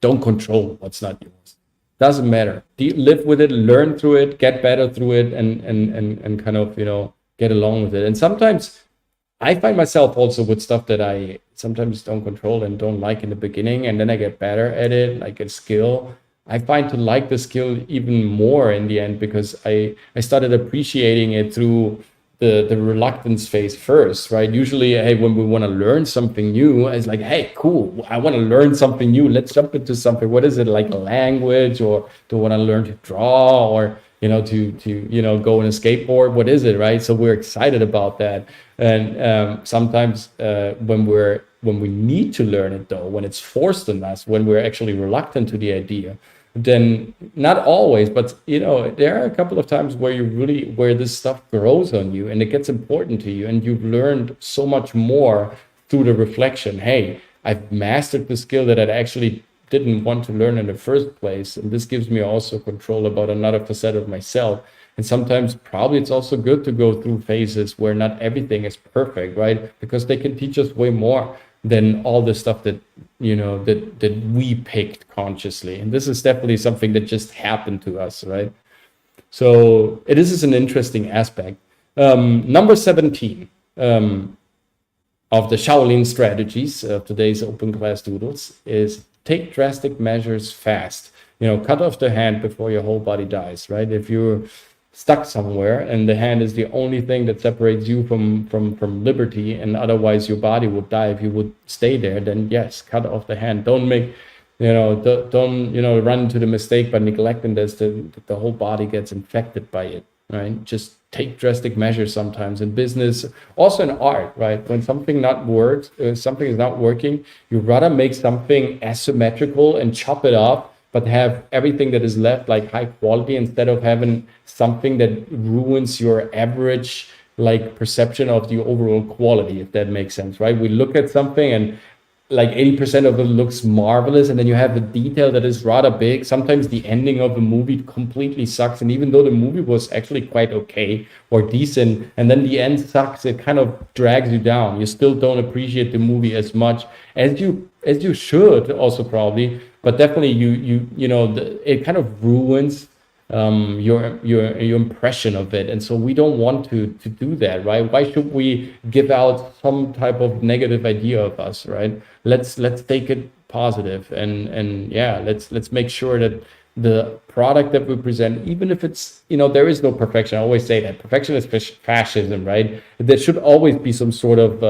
don't control what's not yours. Doesn't matter. Live with it, learn through it, get better through it, and kind of, get along with it. And sometimes I find myself also with stuff that I sometimes don't control and don't like in the beginning, and then I get better at it, like a skill. I find to like the skill even more in the end, because I started appreciating it through the reluctance phase first, right? Usually, hey, when we want to learn something new, it's like, hey, cool, I want to learn something new. Let's jump into something. What is it, like a language, or do I want to learn to draw, or to go on a skateboard? What is it, right? So we're excited about that. And sometimes when we need to learn it, though, when it's forced on us, when we're actually reluctant to the idea, then not always, but there are a couple of times where this stuff grows on you and it gets important to you, and you've learned so much more through the reflection. Hey, I've mastered the skill that I actually didn't want to learn in the first place, and this gives me also control about another facet of myself. And sometimes probably it's also good to go through phases where not everything is perfect, right? Because they can teach us way more than all the stuff that that we picked consciously. And this is definitely something that just happened to us, right? So this is an interesting aspect. Number 17. of the Shaolin strategies of today's open class doodles is take drastic measures fast. Cut off the hand before your whole body dies, right? If you're stuck somewhere and the hand is the only thing that separates you from liberty, and otherwise your body would die if you would stay there, then yes, cut off the hand. Don't make, don't run into the mistake by neglecting this, that the whole body gets infected by it, right? Just take drastic measures sometimes in business, also in art, right? When something something is not working, you rather make something asymmetrical and chop it up, but have everything that is left like high quality, instead of having something that ruins your average like perception of the overall quality, if that makes sense, right? We look at something and like 80% of it looks marvelous, and then you have a detail that is rather big. Sometimes the ending of the movie completely sucks, and even though the movie was actually quite okay or decent, and then the end sucks, it kind of drags you down. You still don't appreciate the movie as much as you should, also probably, but definitely it kind of ruins your impression of it. And so we don't want to do that, right? Why should we give out some type of negative idea of us, right? Let's take it positive, and yeah, let's make sure that the product that we present, even if it's, there is no perfection. I always say that perfection is fascism, right? There should always be some sort of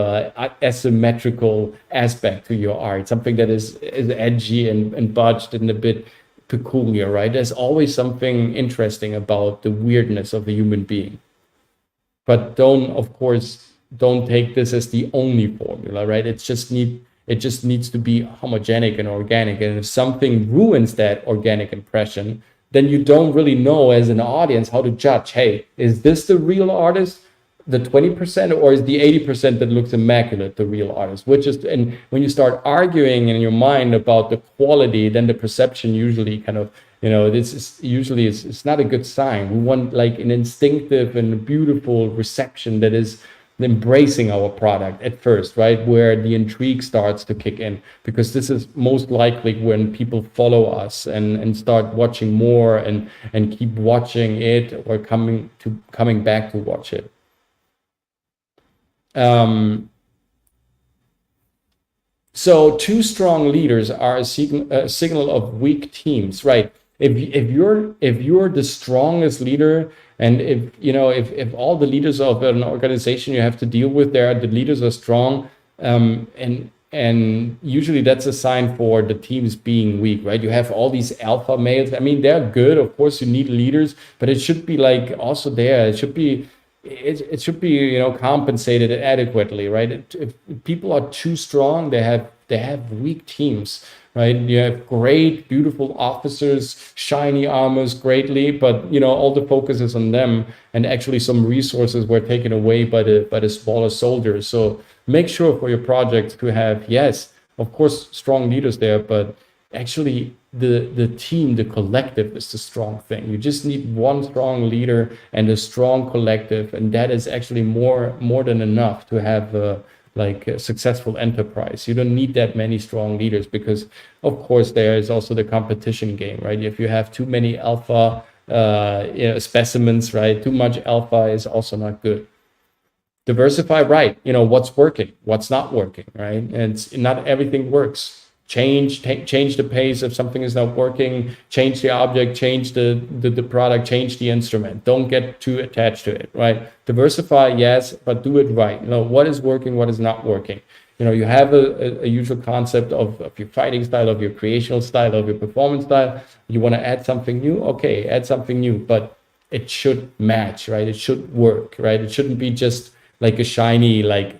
asymmetrical aspect to your art, something that is edgy and budged and a bit peculiar, right? There's always something interesting about the weirdness of the human being. But don't take this as the only formula, right? It just needs to be homogenic and organic. And if something ruins that organic impression, then you don't really know as an audience how to judge, hey, is this the real artist, the 20%, or is the 80% that looks immaculate the real artist? And when you start arguing in your mind about the quality, then the perception usually kind of, it's not a good sign. We want like an instinctive and beautiful reception that is embracing our product at first, right? Where the intrigue starts to kick in, because this is most likely when people follow us and start watching more and keep watching it, or coming back to watch it. So too strong leaders are a signal of weak teams, right? If you're the strongest leader, and if all the leaders of an organization you have to deal with, the leaders are strong, and usually that's a sign for the teams being weak, right? You have all these alpha males. I mean, they're good, of course. You need leaders, but it should be like also there. It should be compensated adequately, right? If people are too strong, they have weak teams, right? You have great, beautiful officers, shiny armors greatly, but all the focus is on them, and actually some resources were taken away by the smaller soldiers. So make sure for your project to have, yes, of course, strong leaders there, but actually the team, the collective is the strong thing. You just need one strong leader and a strong collective, and that is actually more than enough to have a successful enterprise. You don't need that many strong leaders, because of course there is also the competition game, right? If you have too many alpha specimens, right, too much alpha is also not good. Diversify, right? What's working, what's not working, right? And not everything works. Change the pace if something is not working. Change the object, change the product, change the instrument. Don't get too attached to it, right? Diversify, yes, but do it right. What is working, what is not working. You have a usual concept of your fighting style, of your creational style, of your performance style. You want to add something new, okay, add something new, but it should match, right? It should work, right? It shouldn't be just like a shiny like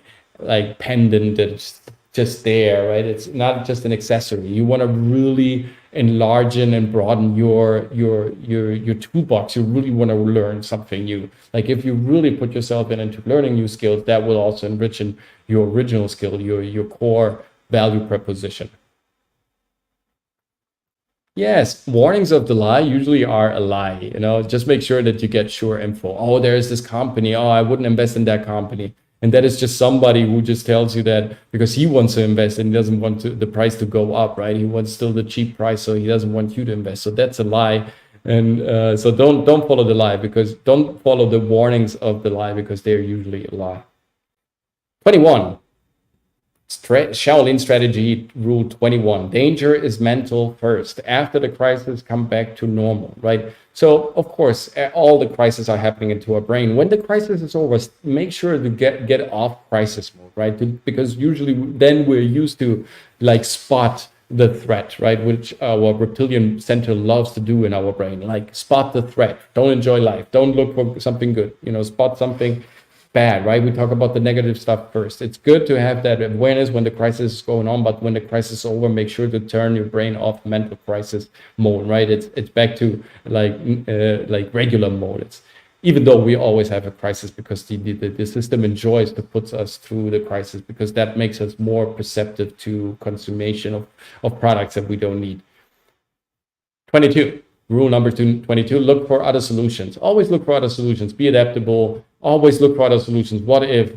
pendant that's just there, right? It's not just an accessory. You want to really enlarge and broaden your toolbox. You really want to learn something new. Like if you really put yourself into learning new skills, that will also enrich in your original skill, your core value proposition. Yes, warnings of the lie usually are a lie. Just make sure that you get sure info. Oh, there's this company. Oh, I wouldn't invest in that company. And that is just somebody who just tells you that because he wants to invest and he doesn't want the price to go up, right? He wants still the cheap price, so he doesn't want you to invest. So that's a lie. And so don't follow the lie, because don't follow the warnings of the lie, because they're usually a lie. 21. Shaolin strategy rule 21. Danger is mental first. After the crisis, come back to normal, right? So, of course, all the crises are happening into our brain. When the crisis is over, make sure to get off crisis mode, right? Because usually then we're used to like spot the threat, right? Which our reptilian center loves to do in our brain, like spot the threat. Don't enjoy life. Don't look for something good. Spot something bad, right? We talk about the negative stuff first. It's good to have that awareness when the crisis is going on, but when the crisis is over, make sure to turn your brain off mental crisis mode, right? It's back to like regular mode. It's even though we always have a crisis, because the system enjoys to put us through the crisis, because that makes us more perceptive to consummation of products that we don't need. 22. Rule number 22, look for other solutions. Always look for other solutions. Be adaptable. Always look for other solutions. What if?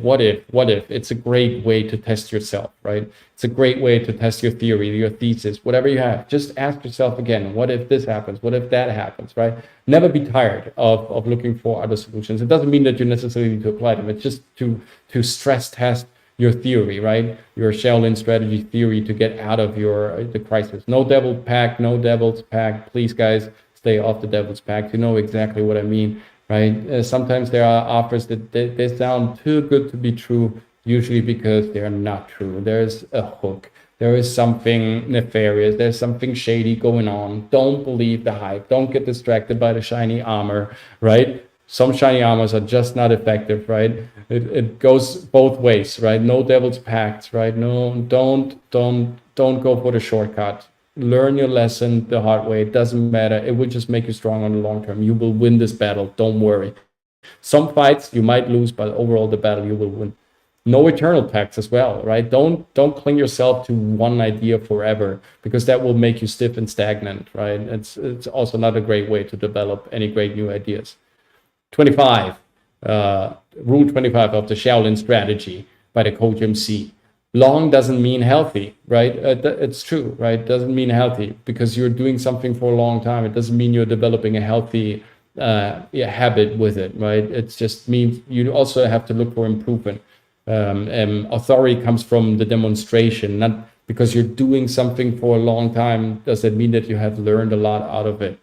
It's a great way to test yourself, right? It's a great way to test your theory, your thesis, whatever you have. Just ask yourself again, what if this happens? What if that happens, right? Never be tired of looking for other solutions. It doesn't mean that you necessarily need to apply them. It's just to stress test your theory, right? Your Shaolin strategy theory to get out of the crisis. No devil's pact. Please, guys, stay off the devil's pact. You know exactly what I mean, right? Sometimes there are offers that they sound too good to be true, usually because they're not true. There's a hook. There is something nefarious. There's something shady going on. Don't believe the hype. Don't get distracted by the shiny armor, right? Some shiny armors are just not effective, right? It goes both ways, right? No devil's pact, right? No, don't go for the shortcut. Learn your lesson the hard way. It doesn't matter. It will just make you strong on the long term. You will win this battle. Don't worry. Some fights you might lose, but overall the battle you will win. No eternal pacts as well, right? Don't cling yourself to one idea forever, because that will make you stiff and stagnant, right? It's also not a great way to develop any great new ideas. 25, rule 25 of the Shaolin strategy by the COACHMC. Long doesn't mean healthy, right? It's true, right? Doesn't mean healthy, because you're doing something for a long time. It doesn't mean you're developing a healthy habit with it, right? It just means you also have to look for improvement. Authority comes from the demonstration, not because you're doing something for a long time. Does it mean that you have learned a lot out of it?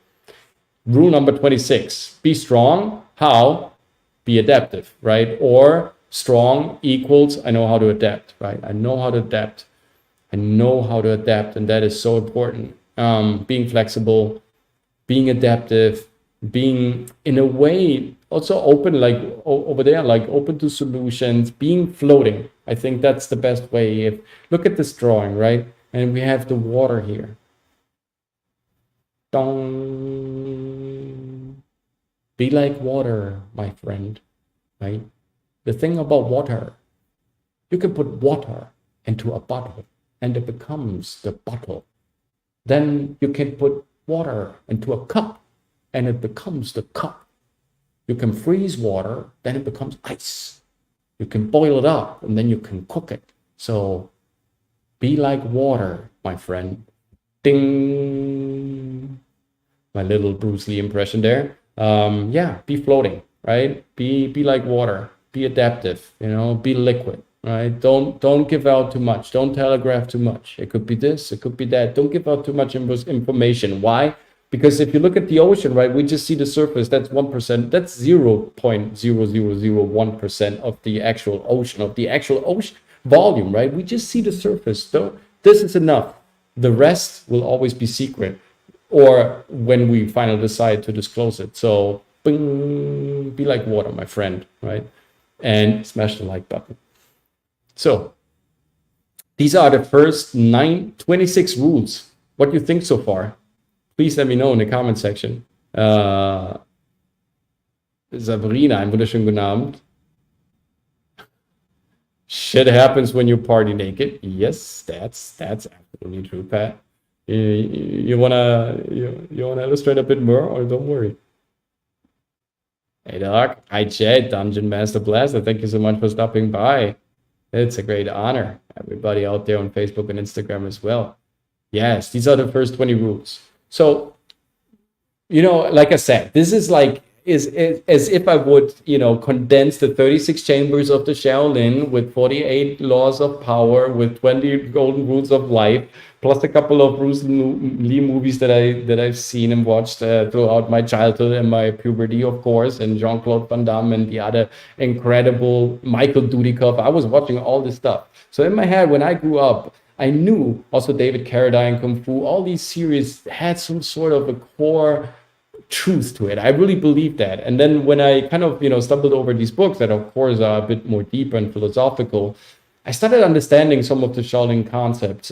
Rule number 26, be strong. How? Be adaptive, right? Or strong equals I know how to adapt, right? I know how to adapt. And that is so important. Being flexible, being adaptive, being in a way also open, like over there, like open to solutions, being floating. I think that's the best way. Look at this drawing, right? And we have the water here. Dong. Be like water, my friend, right? The thing about water, you can put water into a bottle and it becomes the bottle. Then you can put water into a cup and it becomes the cup. You can freeze water, then it becomes ice. You can boil it up and then you can cook it. So be like water, my friend. Ding. My little Bruce Lee impression there. Be floating, right? Be like water. Be adaptive, be liquid, right? Don't give out too much. Don't telegraph too much. It could be this, it could be that. Don't give out too much information. Why? Because if you look at the ocean, right, we just see the surface. That's 1%. That's 0.0001% of the actual ocean volume, right? We just see the surface. So this is enough. The rest will always be secret, or when we finally decide to disclose it. So bing, be like water, my friend, right? And smash the like button. So these are the first 26 rules. What do you think so far? Please let me know in the comment section. Sabrina, einen wunderschönen guten Abend. Shit happens when you party naked. Yes, that's absolutely true, Pat. You wanna illustrate a bit more, or don't worry? Hey Doc, hi Jed, Dungeon Master Blaster. Thank you so much for stopping by. It's a great honor. Everybody out there on Facebook and Instagram as well. Yes, these are the first 20 rules. So, like I said, this is like is as if I would, condense the 36 chambers of the Shaolin with 48 laws of power, with 20 golden rules of life, plus a couple of Bruce Lee movies that I've seen and watched throughout my childhood and my puberty, of course, and Jean-Claude Van Damme and the other incredible Michael Dudikoff. I was watching all this stuff. So in my head, when I grew up, I knew also David Carradine, Kung Fu, all these series had some sort of a core truth to it. I really believe that. And then when I kind of, stumbled over these books that of course are a bit more deeper and philosophical, I started understanding some of the Shaolin concepts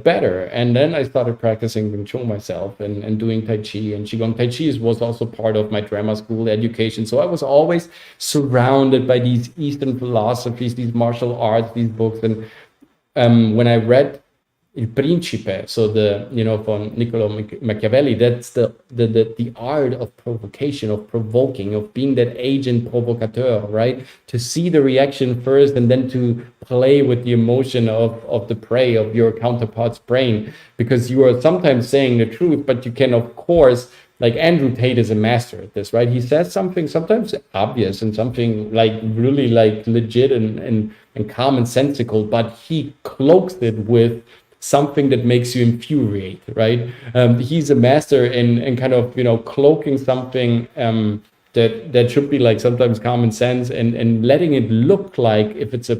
better. And then I started practicing Wing Chun myself and doing Tai Chi. And Qigong Tai Chi was also part of my drama school education. So I was always surrounded by these Eastern philosophies, these martial arts, these books. And when I read Il Principe, so from Niccolo Machiavelli, that's the art of provocation, of provoking, of being that agent provocateur, right? To see the reaction first and then to play with the emotion of the prey, of your counterpart's brain, because you are sometimes saying the truth, but you can, of course, like Andrew Tate is a master at this, right? He says something sometimes obvious and something like really like legit and commonsensical, but he cloaks it with something that makes you infuriate, right? He's a master in kind of, cloaking something that should be like sometimes common sense and letting it look like if it's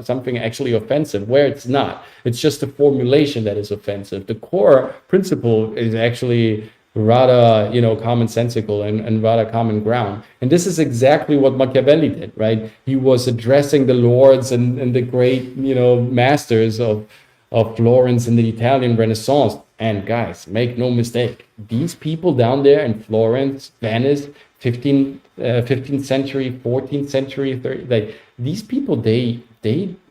something actually offensive, where it's not. It's just a formulation that is offensive. The core principle is actually rather, commonsensical and rather common ground. And this is exactly what Machiavelli did, right? He was addressing the lords and the great, masters of Florence and the Italian Renaissance. And guys, make no mistake, these people down there in Florence, Venice, 15th century, 14th century, 30, these people, they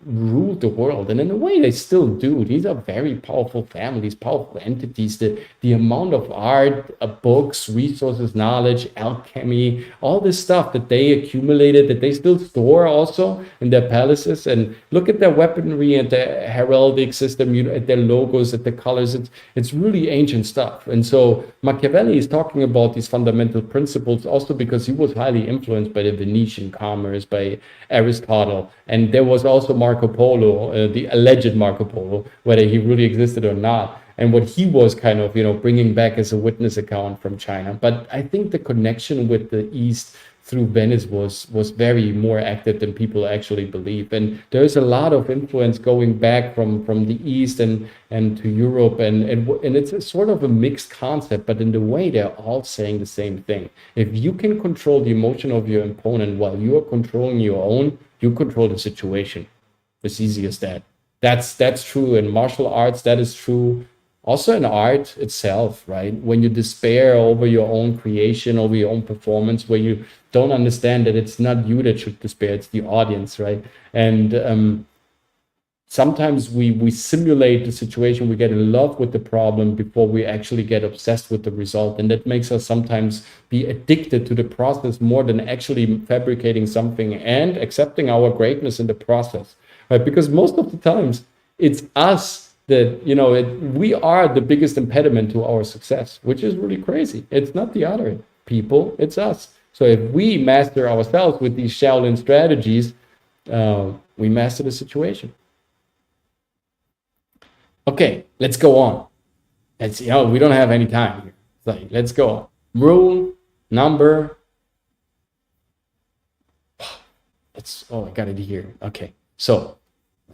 ruled the world, and in a way they still do. These are very powerful families, powerful entities. The amount of art, books, resources, knowledge, alchemy, all this stuff that they accumulated, that they still store also in their palaces. And look at their weaponry and their heraldic system, at their logos, at the colors. It's really ancient stuff. And so Machiavelli is talking about these fundamental principles also because he was highly influenced by the Venetian commerce, by Aristotle, and there was also Marco Polo, the alleged Marco Polo, whether he really existed or not, and what he was kind of, bringing back as a witness account from China. But I think the connection with the East through Venice was very more active than people actually believe. And there's a lot of influence going back from the East and to Europe, and it's a sort of a mixed concept, but in the way they're all saying the same thing. If you can control the emotion of your opponent while you are controlling your own, you control the situation. As easy as that. That's true in martial arts. That is true also in art itself, right? When you despair over your own creation, over your own performance, where you don't understand that it's not you that should despair, it's the audience, right? And sometimes we simulate the situation, we get in love with the problem before we actually get obsessed with the result. And that makes us sometimes be addicted to the process more than actually fabricating something and accepting our greatness in the process, right? Because most of the times it's us that, we are the biggest impediment to our success, which is really crazy. It's not the other people, it's us. So if we master ourselves with these Shaolin strategies, we master the situation. Okay, let's go on. Let's, we don't have any time here. Let's go on. Rule number, I got it here. Okay, so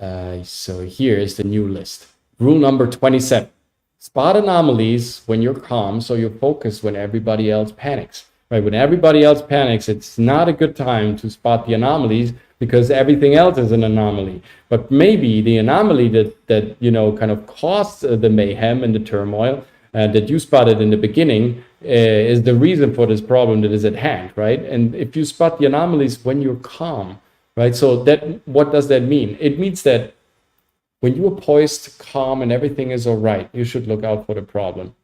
here is the new list. Rule number 27. Spot anomalies when you're calm, so you're focused when everybody else panics. Right? When everybody else panics, it's not a good time to spot the anomalies because everything else is an anomaly. But maybe the anomaly that kind of caused the mayhem and the turmoil that you spotted in the beginning is the reason for this problem that is at hand, right? And if you spot the anomalies when you're calm, right? So what does that mean? It means that when you are poised, calm, and everything is all right, you should look out for the problem.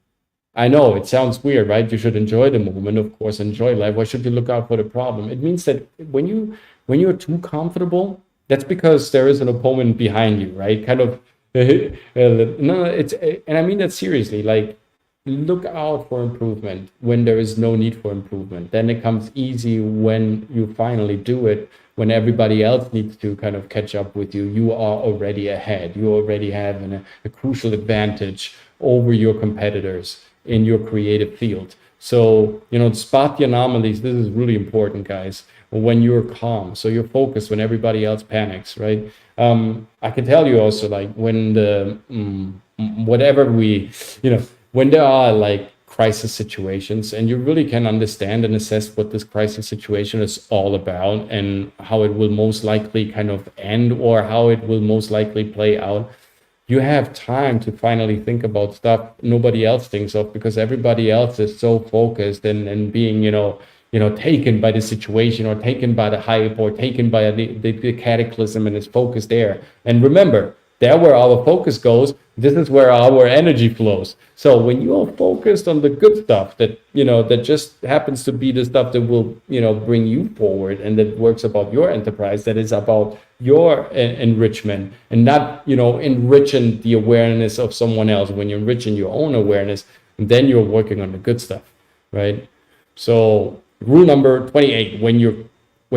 I know it sounds weird, right? You should enjoy the moment, of course, enjoy life. Why should you look out for the problem? It means that when you're too comfortable, that's because there is an opponent behind you, right? Kind of, no, and I mean that seriously. Like look out for improvement when there is no need for improvement. Then it comes easy when you finally do it. When everybody else needs to kind of catch up with you, you are already ahead. You already have a crucial advantage over your competitors in your creative field. So, spot the anomalies. This is really important, guys. When you're calm, so you're focused when everybody else panics, right? I can tell you also, like, when when there are like crisis situations, and you really can understand and assess what this crisis situation is all about and how it will most likely kind of end, or how it will most likely play out, you have time to finally think about stuff nobody else thinks of, because everybody else is so focused and being, taken by the situation, or taken by the hype, or taken by the cataclysm, and is focused there. And remember, there where our focus goes, this is where our energy flows. So when you are focused on the good stuff that, that just happens to be the stuff that will, bring you forward, and that works about your enterprise, that is about your enrichment, and not, enriching the awareness of someone else. When you're enriching your own awareness, then you're working on the good stuff, right? So rule number 28, when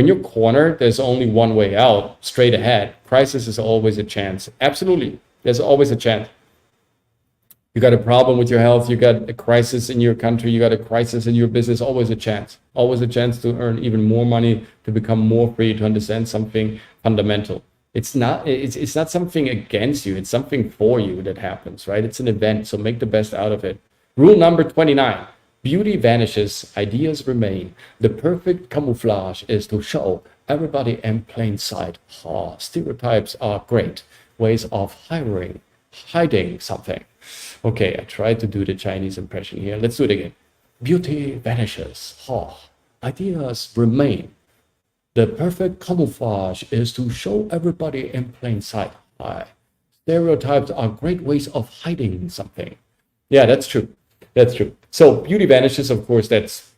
you're cornered, there's only one way out, straight ahead. Crisis is always a chance. Absolutely. There's always a chance. You got a problem with your health, you got a crisis in your country, you got a crisis in your business, always a chance. Always a chance to earn even more money, to become more free, to understand something fundamental. It's not something against you, it's something for you that happens, right? It's an event, so make the best out of it. Rule number 29. Beauty vanishes, ideas remain. The perfect camouflage is to show everybody in plain sight. Stereotypes are great ways of hiding something. Okay, I tried to do the Chinese impression here. Let's do it again. Beauty vanishes. Ideas remain. The perfect camouflage is to show everybody in plain sight. Stereotypes are great ways of hiding something. Yeah, that's true. That's true. So beauty vanishes, of course, that's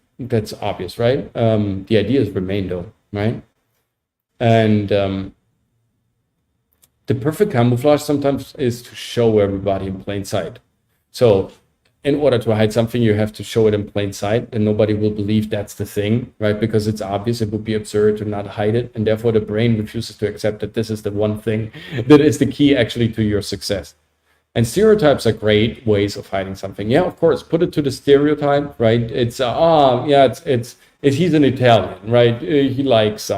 obvious, right? The ideas remain though, right? And the perfect camouflage sometimes is to show everybody in plain sight. So in order to hide something, you have to show it in plain sight, and nobody will believe that's the thing, right? Because it's obvious. It would be absurd to not hide it. And therefore the brain refuses to accept that this is the one thing that is the key actually to your success. And stereotypes are great ways of hiding something. Yeah, of course, put it to the stereotype, right? It's he's an Italian, right? He likes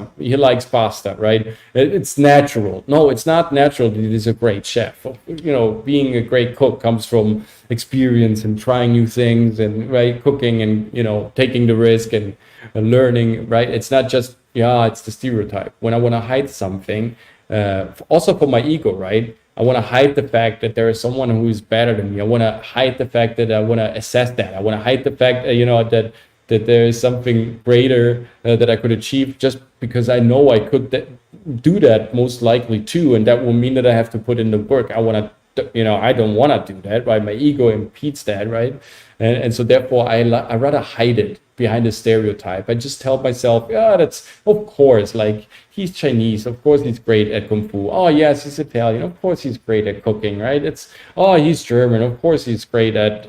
pasta, right? It's natural. No, it's not natural that he's a great chef. Being a great cook comes from experience and trying new things, and right, cooking, and taking the risk and learning, right? It's not just it's the stereotype. When I want to hide something, also for my ego, right? I want to hide the fact that there is someone who is better than me. I want to hide the fact that I want to assess that. I want to hide the fact that there is something greater that I could achieve, just because I know I could do that most likely too, and that will mean that I have to put in the work. I want to, I don't want to do that, right? My ego impedes that, right? And so therefore I rather hide it behind a stereotype. I just tell myself, that's, of course, like, he's Chinese, of course he's great at Kung Fu. Oh yes, he's Italian, of course he's great at cooking, right? He's German, of course he's great at,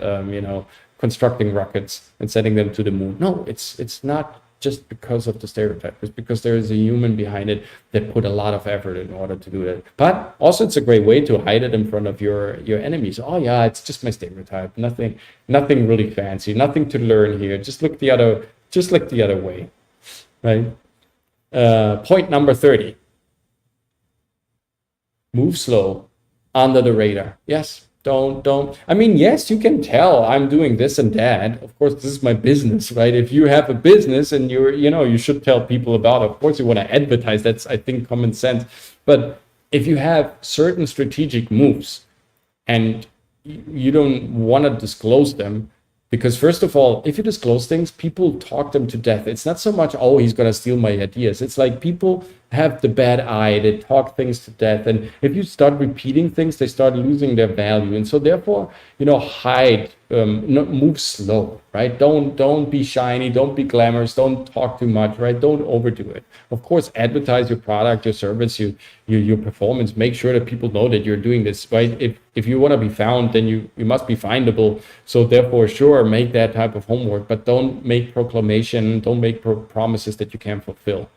constructing rockets and sending them to the moon. No, it's not just because of the stereotype. It's because there is a human behind it that put a lot of effort in order to do that. But also it's a great way to hide it in front of your enemies. It's just my stereotype. Nothing really fancy, nothing to learn here. Just look the other way, right? Point number 30. Move slow, under the radar. Yes. Yes, you can tell I'm doing this and that. Of course, this is my business, right? If you have a business and you should tell people about it. Of course, you want to advertise. That's, I think, common sense. But if you have certain strategic moves and you don't want to disclose them, because first of all, if you disclose things, people talk them to death. It's not so much, he's going to steal my ideas. It's like people have the bad eye, they talk things to death. And if you start repeating things, they start losing their value. And so therefore, hide, move slow, right? Don't be shiny, don't be glamorous, don't talk too much, right? Don't overdo it. Of course, advertise your product, your service, your performance. Make sure that people know that you're doing this, right? If you want to be found, then you must be findable. So therefore, sure, make that type of homework, but don't make proclamation, don't make promises that you can't fulfill.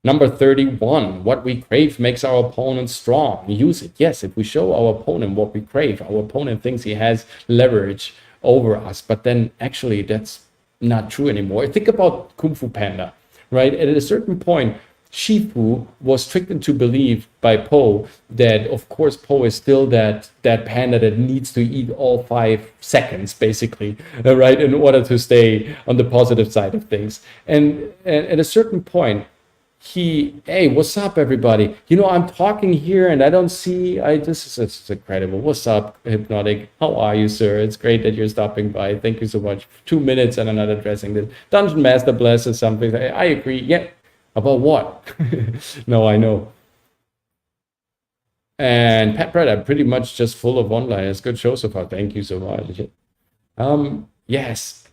Number 31, what we crave makes our opponent strong. Use it. Yes, if we show our opponent what we crave, our opponent thinks he has leverage over us, but then actually that's not true anymore. Think about Kung Fu Panda, right? At a certain point, Shifu was tricked into belief by Po that, of course, Po is still that panda that needs to eat all 5 seconds, basically, right, in order to stay on the positive side of things. And at a certain point, hey, what's up, everybody? I'm talking here and I don't see, this is incredible. What's up, Hypnotic? How are you, sir? It's great that you're stopping by. Thank you so much. 2 minutes and I'm not addressing this. Dungeon Master Bless or something. I agree. Yeah. About what? No, I know. And Pat Pratt, I'm pretty much just full of one-liners. Good show so far. Thank you so much. Yes,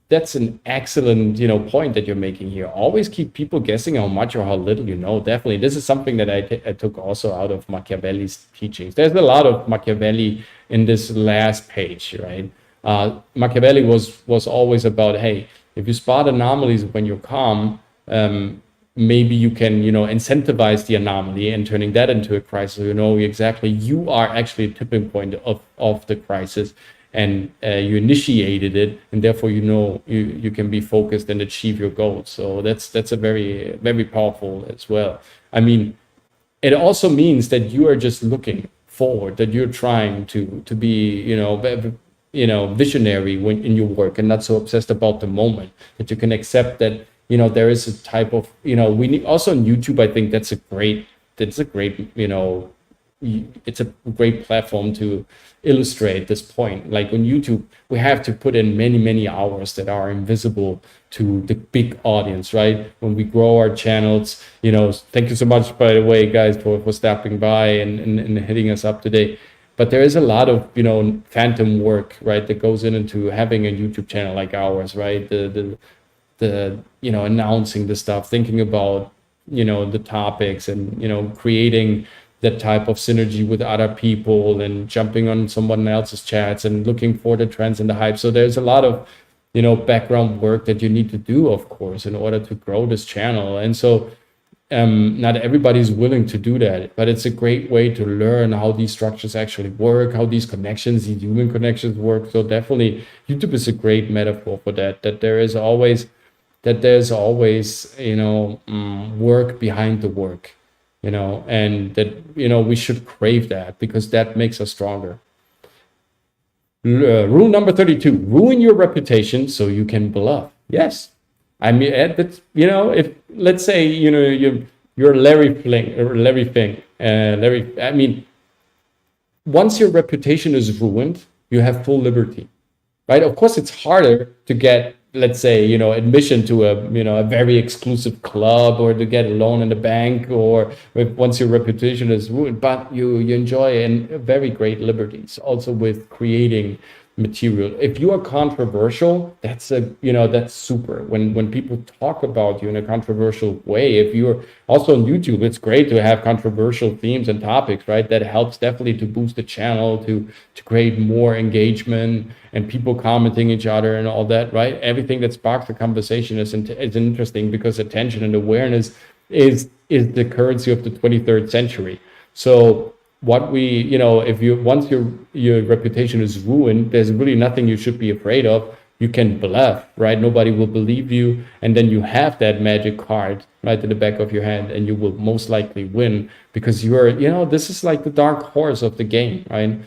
that's an excellent point that you're making here. Always keep people guessing how much or how little you know. Definitely, this is something that I took also out of Machiavelli's teachings. There's a lot of Machiavelli in this last page, right? Machiavelli was always about, hey, if you spot anomalies when you're calm, maybe you can, incentivize the anomaly and turning that into a crisis. Exactly, you are actually a tipping point of the crisis, and you initiated it, and therefore you can be focused and achieve your goals. So that's a very, very powerful as well. I mean, it also means that you are just looking forward, that you're trying to be visionary in your work and not so obsessed about the moment, that you can accept that there is a type of we need also on YouTube. I think it's a great it's a great platform to illustrate this point. Like on YouTube, we have to put in many hours that are invisible to the big audience, right? When we grow our channels, thank you so much, by the way, guys, for stopping by and hitting us up today. But there is a lot of phantom work, right, that goes into having a YouTube channel like ours, right? The announcing the stuff, thinking about the topics, and creating that type of synergy with other people, and jumping on someone else's chats and looking for the trends and the hype. So there's a lot of background work that you need to do, of course, in order to grow this channel. And so not everybody's willing to do that, but it's a great way to learn how these structures actually work, how these human connections work. So definitely YouTube is a great metaphor for that there's always work behind the work, and that we should crave that, because that makes us stronger. Rule number 32: ruin your reputation so you can bluff. Yes, I mean, if let's say you're Larry Fink. I mean, once your reputation is ruined, you have full liberty, right? Of course, it's harder to get, let's say, admission to a very exclusive club, or to get a loan in the bank, or once your reputation is ruined, but you enjoy very great liberties also with creating material. If you are controversial, that's super. When people talk about you in a controversial way, if you're also on YouTube, it's great to have controversial themes and topics, right? That helps definitely to boost the channel, to create more engagement and people commenting each other and all that, right? Everything that sparks the conversation is interesting, because attention and awareness is the currency of the 23rd century. So what once your reputation is ruined, there's really nothing you should be afraid of. You can bluff, right? Nobody will believe you, and then you have that magic card right in the back of your hand, and you will most likely win, because this is like the dark horse of the game, right?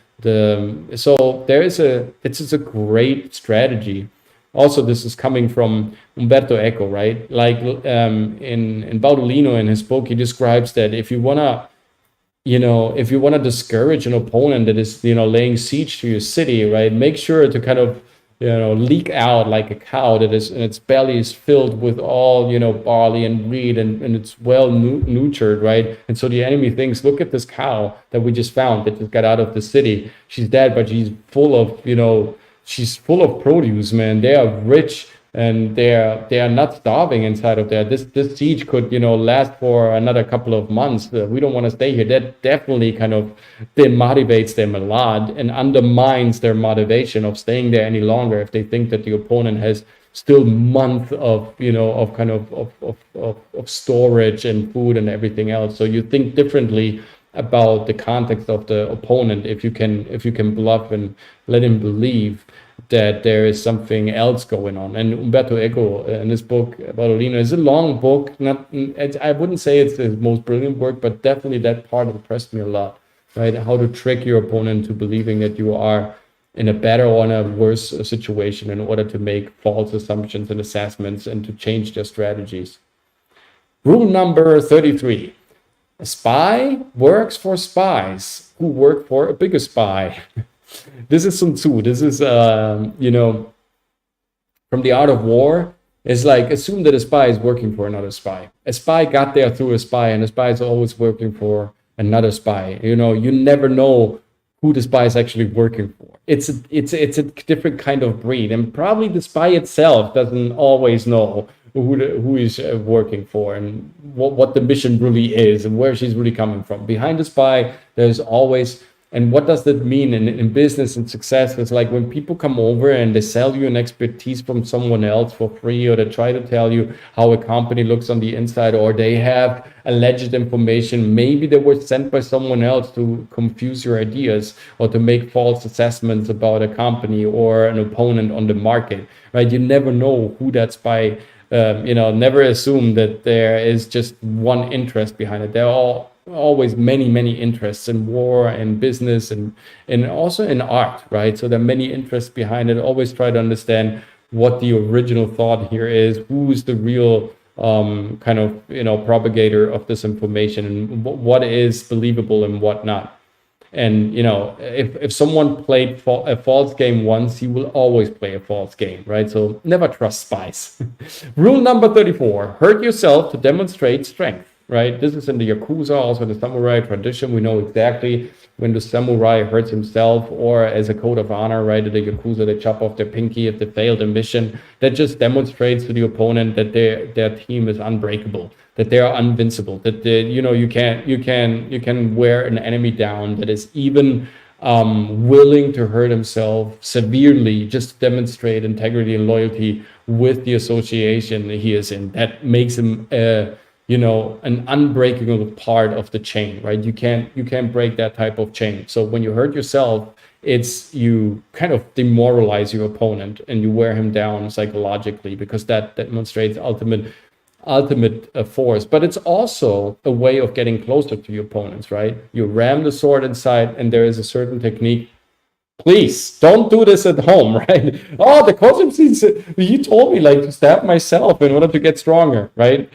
So it's a great strategy. Also, this is coming from Umberto Eco, right? Like in Baudolino, in his book, he describes that if you wanna discourage an opponent that is laying siege to your city, right, make sure to kind of leak out like a cow that is, and its belly is filled with all, barley and wheat, and it's well nurtured, right? And so the enemy thinks, look at this cow that we just found, that just got out of the city. She's dead, but she's full of, she's full of produce, man. They are rich, and they are not starving inside of there. This siege could, last for another couple of months. We don't want to stay here. That definitely kind of demotivates them a lot and undermines their motivation of staying there any longer if they think that the opponent has still months of, of kind of storage and food and everything else. So you think differently about the context of the opponent if you can bluff and let him believe that there is something else going on. And Umberto Eco, in this book, Barolino, is a long book. I wouldn't say it's his most brilliant work, but definitely that part impressed me a lot, right? How to trick your opponent to believing that you are in a better or in a worse situation in order to make false assumptions and assessments and to change their strategies. Rule number 33. A spy works for spies who work for a bigger spy. This is Sun Tzu. This is, from The Art of War. It's like, assume that a spy is working for another spy. A spy got there through a spy, and a spy is always working for another spy. You never know who the spy is actually working for. It's a different kind of breed, and probably the spy itself doesn't always know who is working for and what the mission really is and where she's really coming from. Behind the spy, there's always. And what does that mean in business and success? It's like when people come over and they sell you an expertise from someone else for free, or they try to tell you how a company looks on the inside, or they have alleged information. Maybe they were sent by someone else to confuse your ideas or to make false assessments about a company or an opponent on the market, right? You never know who that spy, never assume that there is just one interest behind it. They're always many interests in war and business and also in art, right? So there are many interests behind it. Always try to understand what the original thought here is, who's the real propagator of this information, and what is believable and what not. And if someone played a false game once, he will always play a false game, right? So never trust spies. Rule number 34: hurt yourself to demonstrate strength. Right, this is in the Yakuza, also in the samurai tradition. We know exactly when the samurai hurts himself, or as a code of honor, right? The Yakuza, they chop off their pinky if they failed a mission. That just demonstrates to the opponent that their team is unbreakable, that they are invincible, that you can wear an enemy down that is even willing to hurt himself severely just to demonstrate integrity and loyalty with the association he is in. That makes him an unbreakable part of the chain, right? You can't break that type of chain. So when you hurt yourself, you kind of demoralize your opponent and you wear him down psychologically, because that demonstrates ultimate force. But it's also a way of getting closer to your opponents, right? You ram the sword inside, and there is a certain technique. Please don't do this at home, right? Oh, the COACHMC, you told me to stab myself in order to get stronger, right?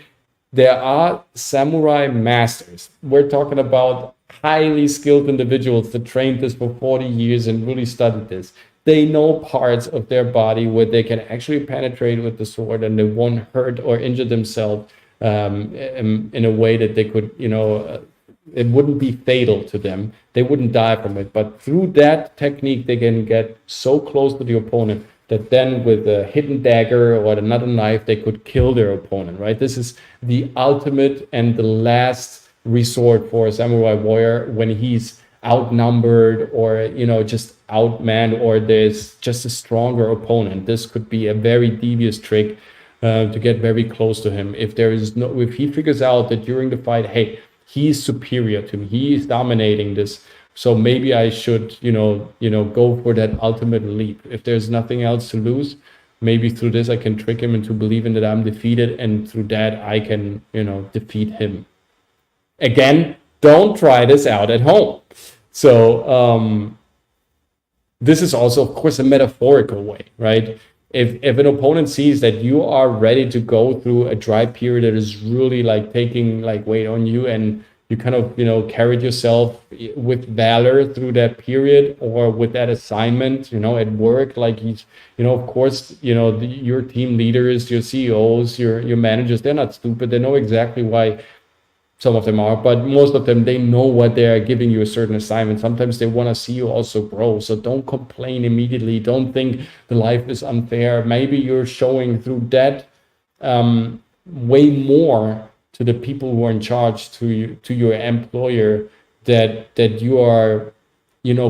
There are samurai masters. We're talking about highly skilled individuals that trained this for 40 years and really studied this. They know parts of their body where they can actually penetrate with the sword and they won't hurt or injure themselves in a way that they could, it wouldn't be fatal to them. They wouldn't die from it. But through that technique, they can get so close to the opponent that then with a hidden dagger or another knife, they could kill their opponent, right? This is the ultimate and the last resort for a samurai warrior when he's outnumbered or, just outmanned, or there's just a stronger opponent. This could be a very devious trick to get very close to him. If he figures out that during the fight, hey, he's superior to me, he's dominating this, so maybe I should, go for that ultimate leap. If there's nothing else to lose, maybe through this I can trick him into believing that I'm defeated, and through that I can, defeat him. Again, don't try this out at home. So this is also, of course, a metaphorical way, right? If an opponent sees that you are ready to go through a dry period that is really taking weight on you, and you kind of, carried yourself with valor through that period or with that assignment, at work. Like of course, your team leaders, your CEOs, your managers, they're not stupid. They know exactly why some of them are, but most of them, they know what they are giving you a certain assignment. Sometimes they want to see you also grow. So don't complain immediately. Don't think the life is unfair. Maybe you're showing through that way more to the people who are in charge, to your employer, that you are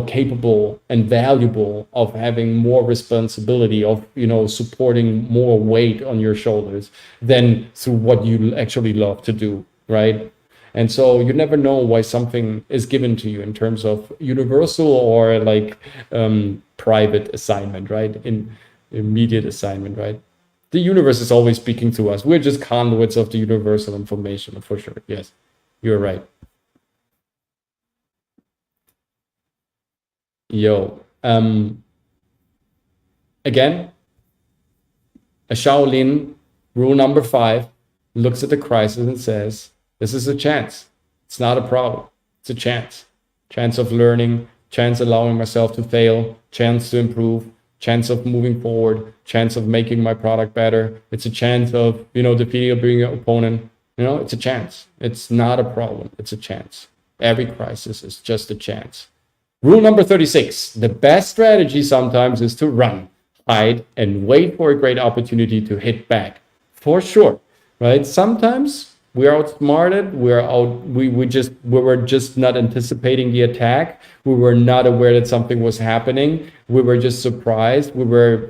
capable and valuable of having more responsibility, of supporting more weight on your shoulders than through what you actually love to do, right? And so you never know why something is given to you in terms of universal or like private assignment, right? In immediate assignment, right? The universe is always speaking to us. We're just conduits of the universal information, for sure. Yes, you're right. Yo, again, a Shaolin rule number 5 looks at the crisis and says, this is a chance. It's not a problem. It's a chance. Chance of learning, chance allowing myself to fail, chance to improve, chance of moving forward, chance of making my product better. It's a chance of, defeating a bigger opponent. It's a chance. It's not a problem. It's a chance. Every crisis is just a chance. Rule number 36, the best strategy sometimes is to run, hide, and wait for a great opportunity to hit back. For sure, right? Sometimes we are outsmarted. We were just not anticipating the attack. We were not aware that something was happening. We were just surprised. We were,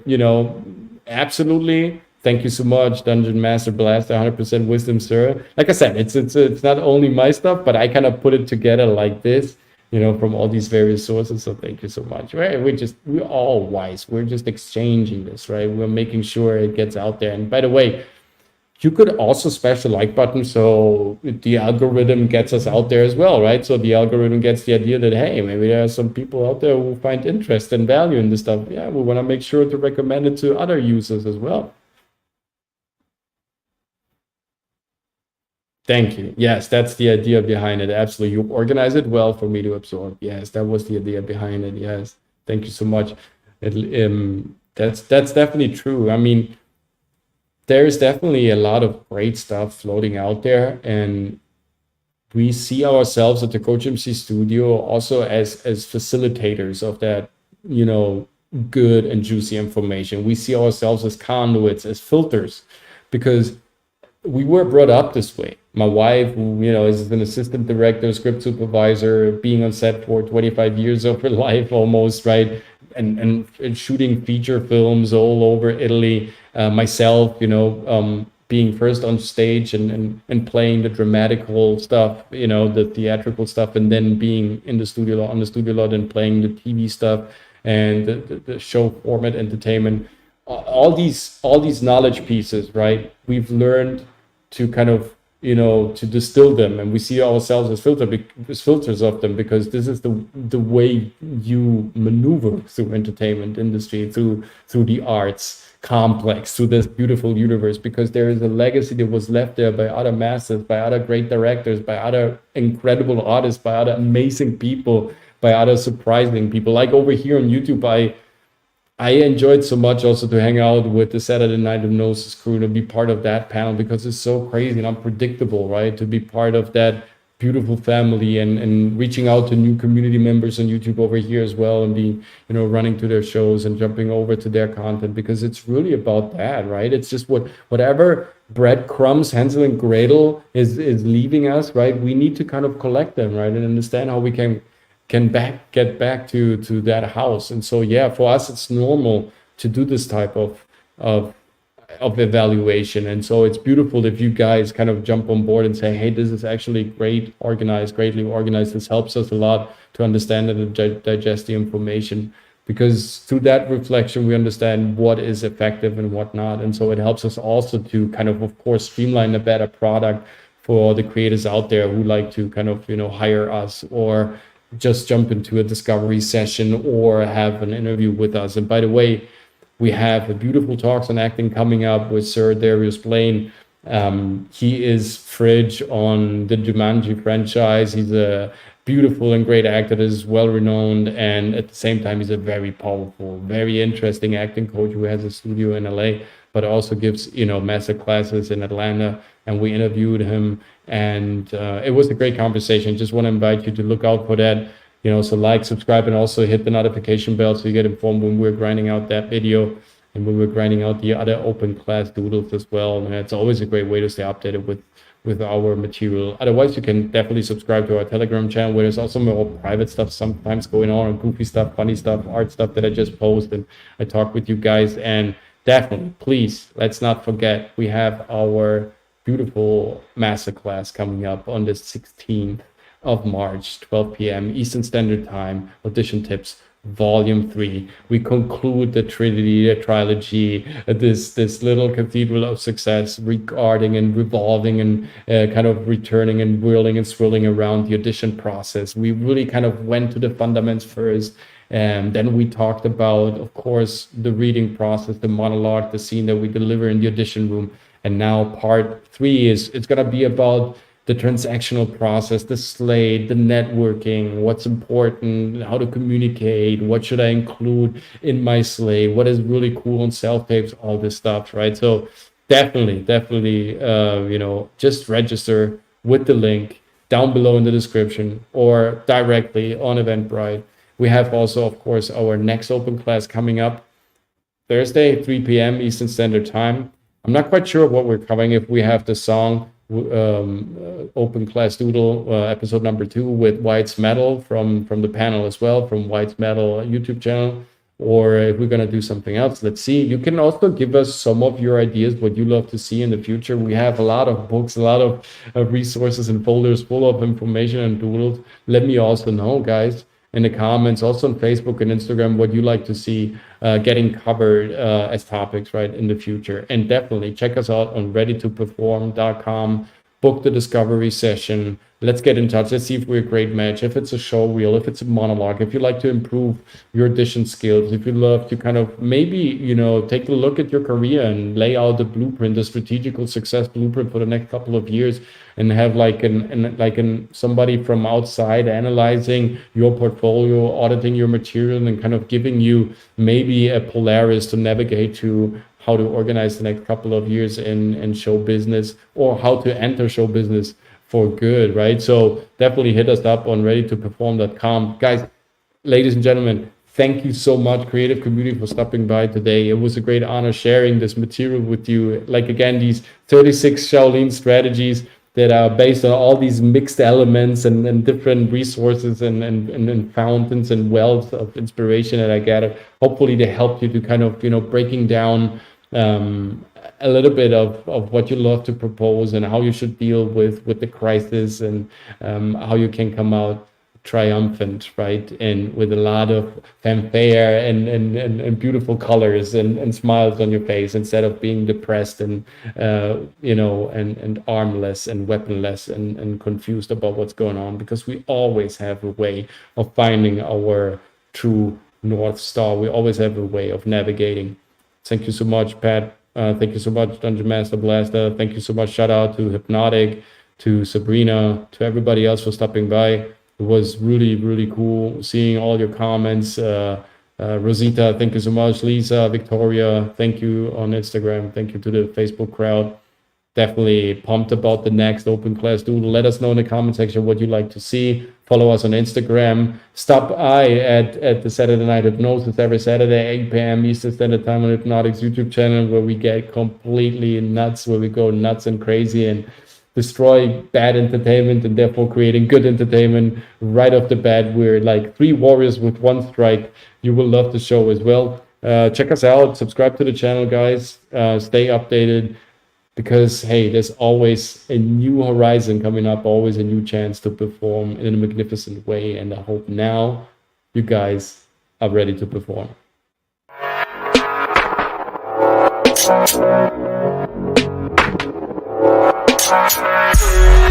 absolutely. Thank you so much, Dungeon Master Blast, 100% wisdom, sir. Like I said, it's not only my stuff, but I kind of put it together like this, from all these various sources. So thank you so much. Right? We're all wise. We're just exchanging this, right? We're making sure it gets out there. And by the way, you could also smash the like button so the algorithm gets us out there as well, right? So the algorithm gets the idea that, hey, maybe there are some people out there who find interest and value in this stuff. Yeah, we want to make sure to recommend it to other users as well. Thank you. Yes, that's the idea behind it. Absolutely. You organize it well for me to absorb. Yes, that was the idea behind it. Yes. Thank you so much. That's definitely true. I mean, there's definitely a lot of great stuff floating out there, and we see ourselves at the COACHMC studio also as facilitators of that, good and juicy information. We see ourselves as conduits, as filters, because we were brought up this way. My wife, who, is an assistant director, script supervisor, being on set for 25 years of her life almost, right? And shooting feature films all over Italy. Myself, being first on stage and playing the dramatical stuff, the theatrical stuff, and then being in the studio, on the studio lot, and playing the TV stuff and the show format entertainment. All these knowledge pieces, right? We've learned to kind of, to distill them, and we see ourselves as filters of them, because this is the way you maneuver through entertainment industry, through the arts complex, through this beautiful universe, because there is a legacy that was left there by other masters, by other great directors, by other incredible artists, by other amazing people, by other surprising people. Like over here on YouTube, I enjoyed so much also to hang out with the Saturday Night Hypnosis crew, to be part of that panel, because it's so crazy and unpredictable, right? To be part of that beautiful family, and reaching out to new community members on YouTube over here as well, and being, running to their shows and jumping over to their content, because it's really about that, right? It's just whatever breadcrumbs Hansel and Gretel is leaving us, right? We need to kind of collect them, right? And understand how we can get back to that house. And so, yeah, for us, it's normal to do this type of evaluation. And so it's beautiful if you guys kind of jump on board and say, hey, this is actually greatly organized. This helps us a lot to understand and digest the information, because through that reflection, we understand what is effective and what not. And so it helps us also to kind of course, streamline a better product for the creators out there who like to kind of, hire us, or just jump into a discovery session, or have an interview with us. And by the way, we have a beautiful talks on acting coming up with Sir Darius Blaine He is fridge on the Jumanji franchise. He's a beautiful and great actor that is well renowned, and at the same time he's a very powerful, very interesting acting coach who has a studio in LA, but also gives master classes in Atlanta. And we interviewed him, and it was a great conversation. Just want to invite you to look out for that. So like, subscribe, and also hit the notification bell so you get informed when we're grinding out that video and when we're grinding out the other open class doodles as well. And it's always a great way to stay updated with our material. Otherwise, you can definitely subscribe to our Telegram channel, where there's also more private stuff sometimes going on, and goofy stuff, funny stuff, art stuff that I just post and I talk with you guys. And definitely, please, let's not forget, we have our beautiful masterclass coming up on the 16th of March, 12 p.m. Eastern Standard Time, Audition Tips, Volume 3. We conclude the trilogy, the trilogy, this little cathedral of success, regarding and revolving and kind of returning and whirling and swirling around the audition process. We really kind of went to the fundamentals first, and then we talked about, of course, the reading process, the monologue, the scene that we deliver in the audition room. And now part 3 it's going to be about the transactional process, the slate, the networking, what's important, how to communicate, what should I include in my slate, what is really cool on self-tapes, all this stuff, right? So definitely, just register with the link down below in the description or directly on Eventbrite. We have also, of course, our next open class coming up Thursday, 3 p.m. Eastern Standard Time. I'm not quite sure what we're covering, if we have the song open class doodle episode number 2 with White's Metal from the panel as well, from White's Metal YouTube channel, or if we're going to do something else. Let's see. You can also give us some of your ideas, what you love to see in the future. We have a lot of books, a lot of resources and folders full of information and doodles. Let me also know, guys, in the comments, also on Facebook and Instagram, what you like to see getting covered as topics, right, in the future. And definitely check us out on readytoperform.com. Book the discovery session. Let's get in touch. Let's see if we're a great match. If it's a show reel, if it's a monologue, if you like to improve your audition skills, if you love to kind of maybe, take a look at your career and lay out the blueprint, the strategical success blueprint for the next couple of years, and have somebody from outside analyzing your portfolio, auditing your material, and kind of giving you maybe a Polaris to navigate to how to organize the next couple of years in show business, or how to enter show business for good, right? So definitely hit us up on readytoperform.com. Guys, ladies and gentlemen, thank you so much, creative community, for stopping by today. It was a great honor sharing this material with you. Like, again, these 36 Shaolin strategies that are based on all these mixed elements and different resources and fountains and wells of inspiration that I gathered. Hopefully they helped you to kind of, breaking down a little bit of what you love to propose and how you should deal with the crisis, and how you can come out triumphant, right? And with a lot of fanfare and beautiful colors and smiles on your face, instead of being depressed and and armless and weaponless and confused about what's going on, because we always have a way of finding our true North Star. We always have a way of navigating. Thank you so much, Pat. Thank you so much, Dungeon Master Blaster. Thank you so much. Shout out to Hypnotic, to Sabrina, to everybody else for stopping by. It was really, really cool seeing all your comments. Rosita, thank you so much. Lisa, Victoria, thank you on Instagram. Thank you to the Facebook crowd. Definitely pumped about the next open class doodle. Let us know in the comment section what you'd like to see. Follow us on Instagram. Stop by at the Saturday Night Hypnosis every Saturday, 8 p.m. Eastern Standard Time on Hypnotic's YouTube channel, where we get completely nuts, where we go nuts and crazy and destroy bad entertainment and therefore creating good entertainment right off the bat. We're like 3 warriors with 1 strike. You will love the show as well. Check us out. Subscribe to the channel, guys. Stay updated, because, hey, there's always a new horizon coming up, always a new chance to perform in a magnificent way. And I hope now you guys are ready to perform. Thank you.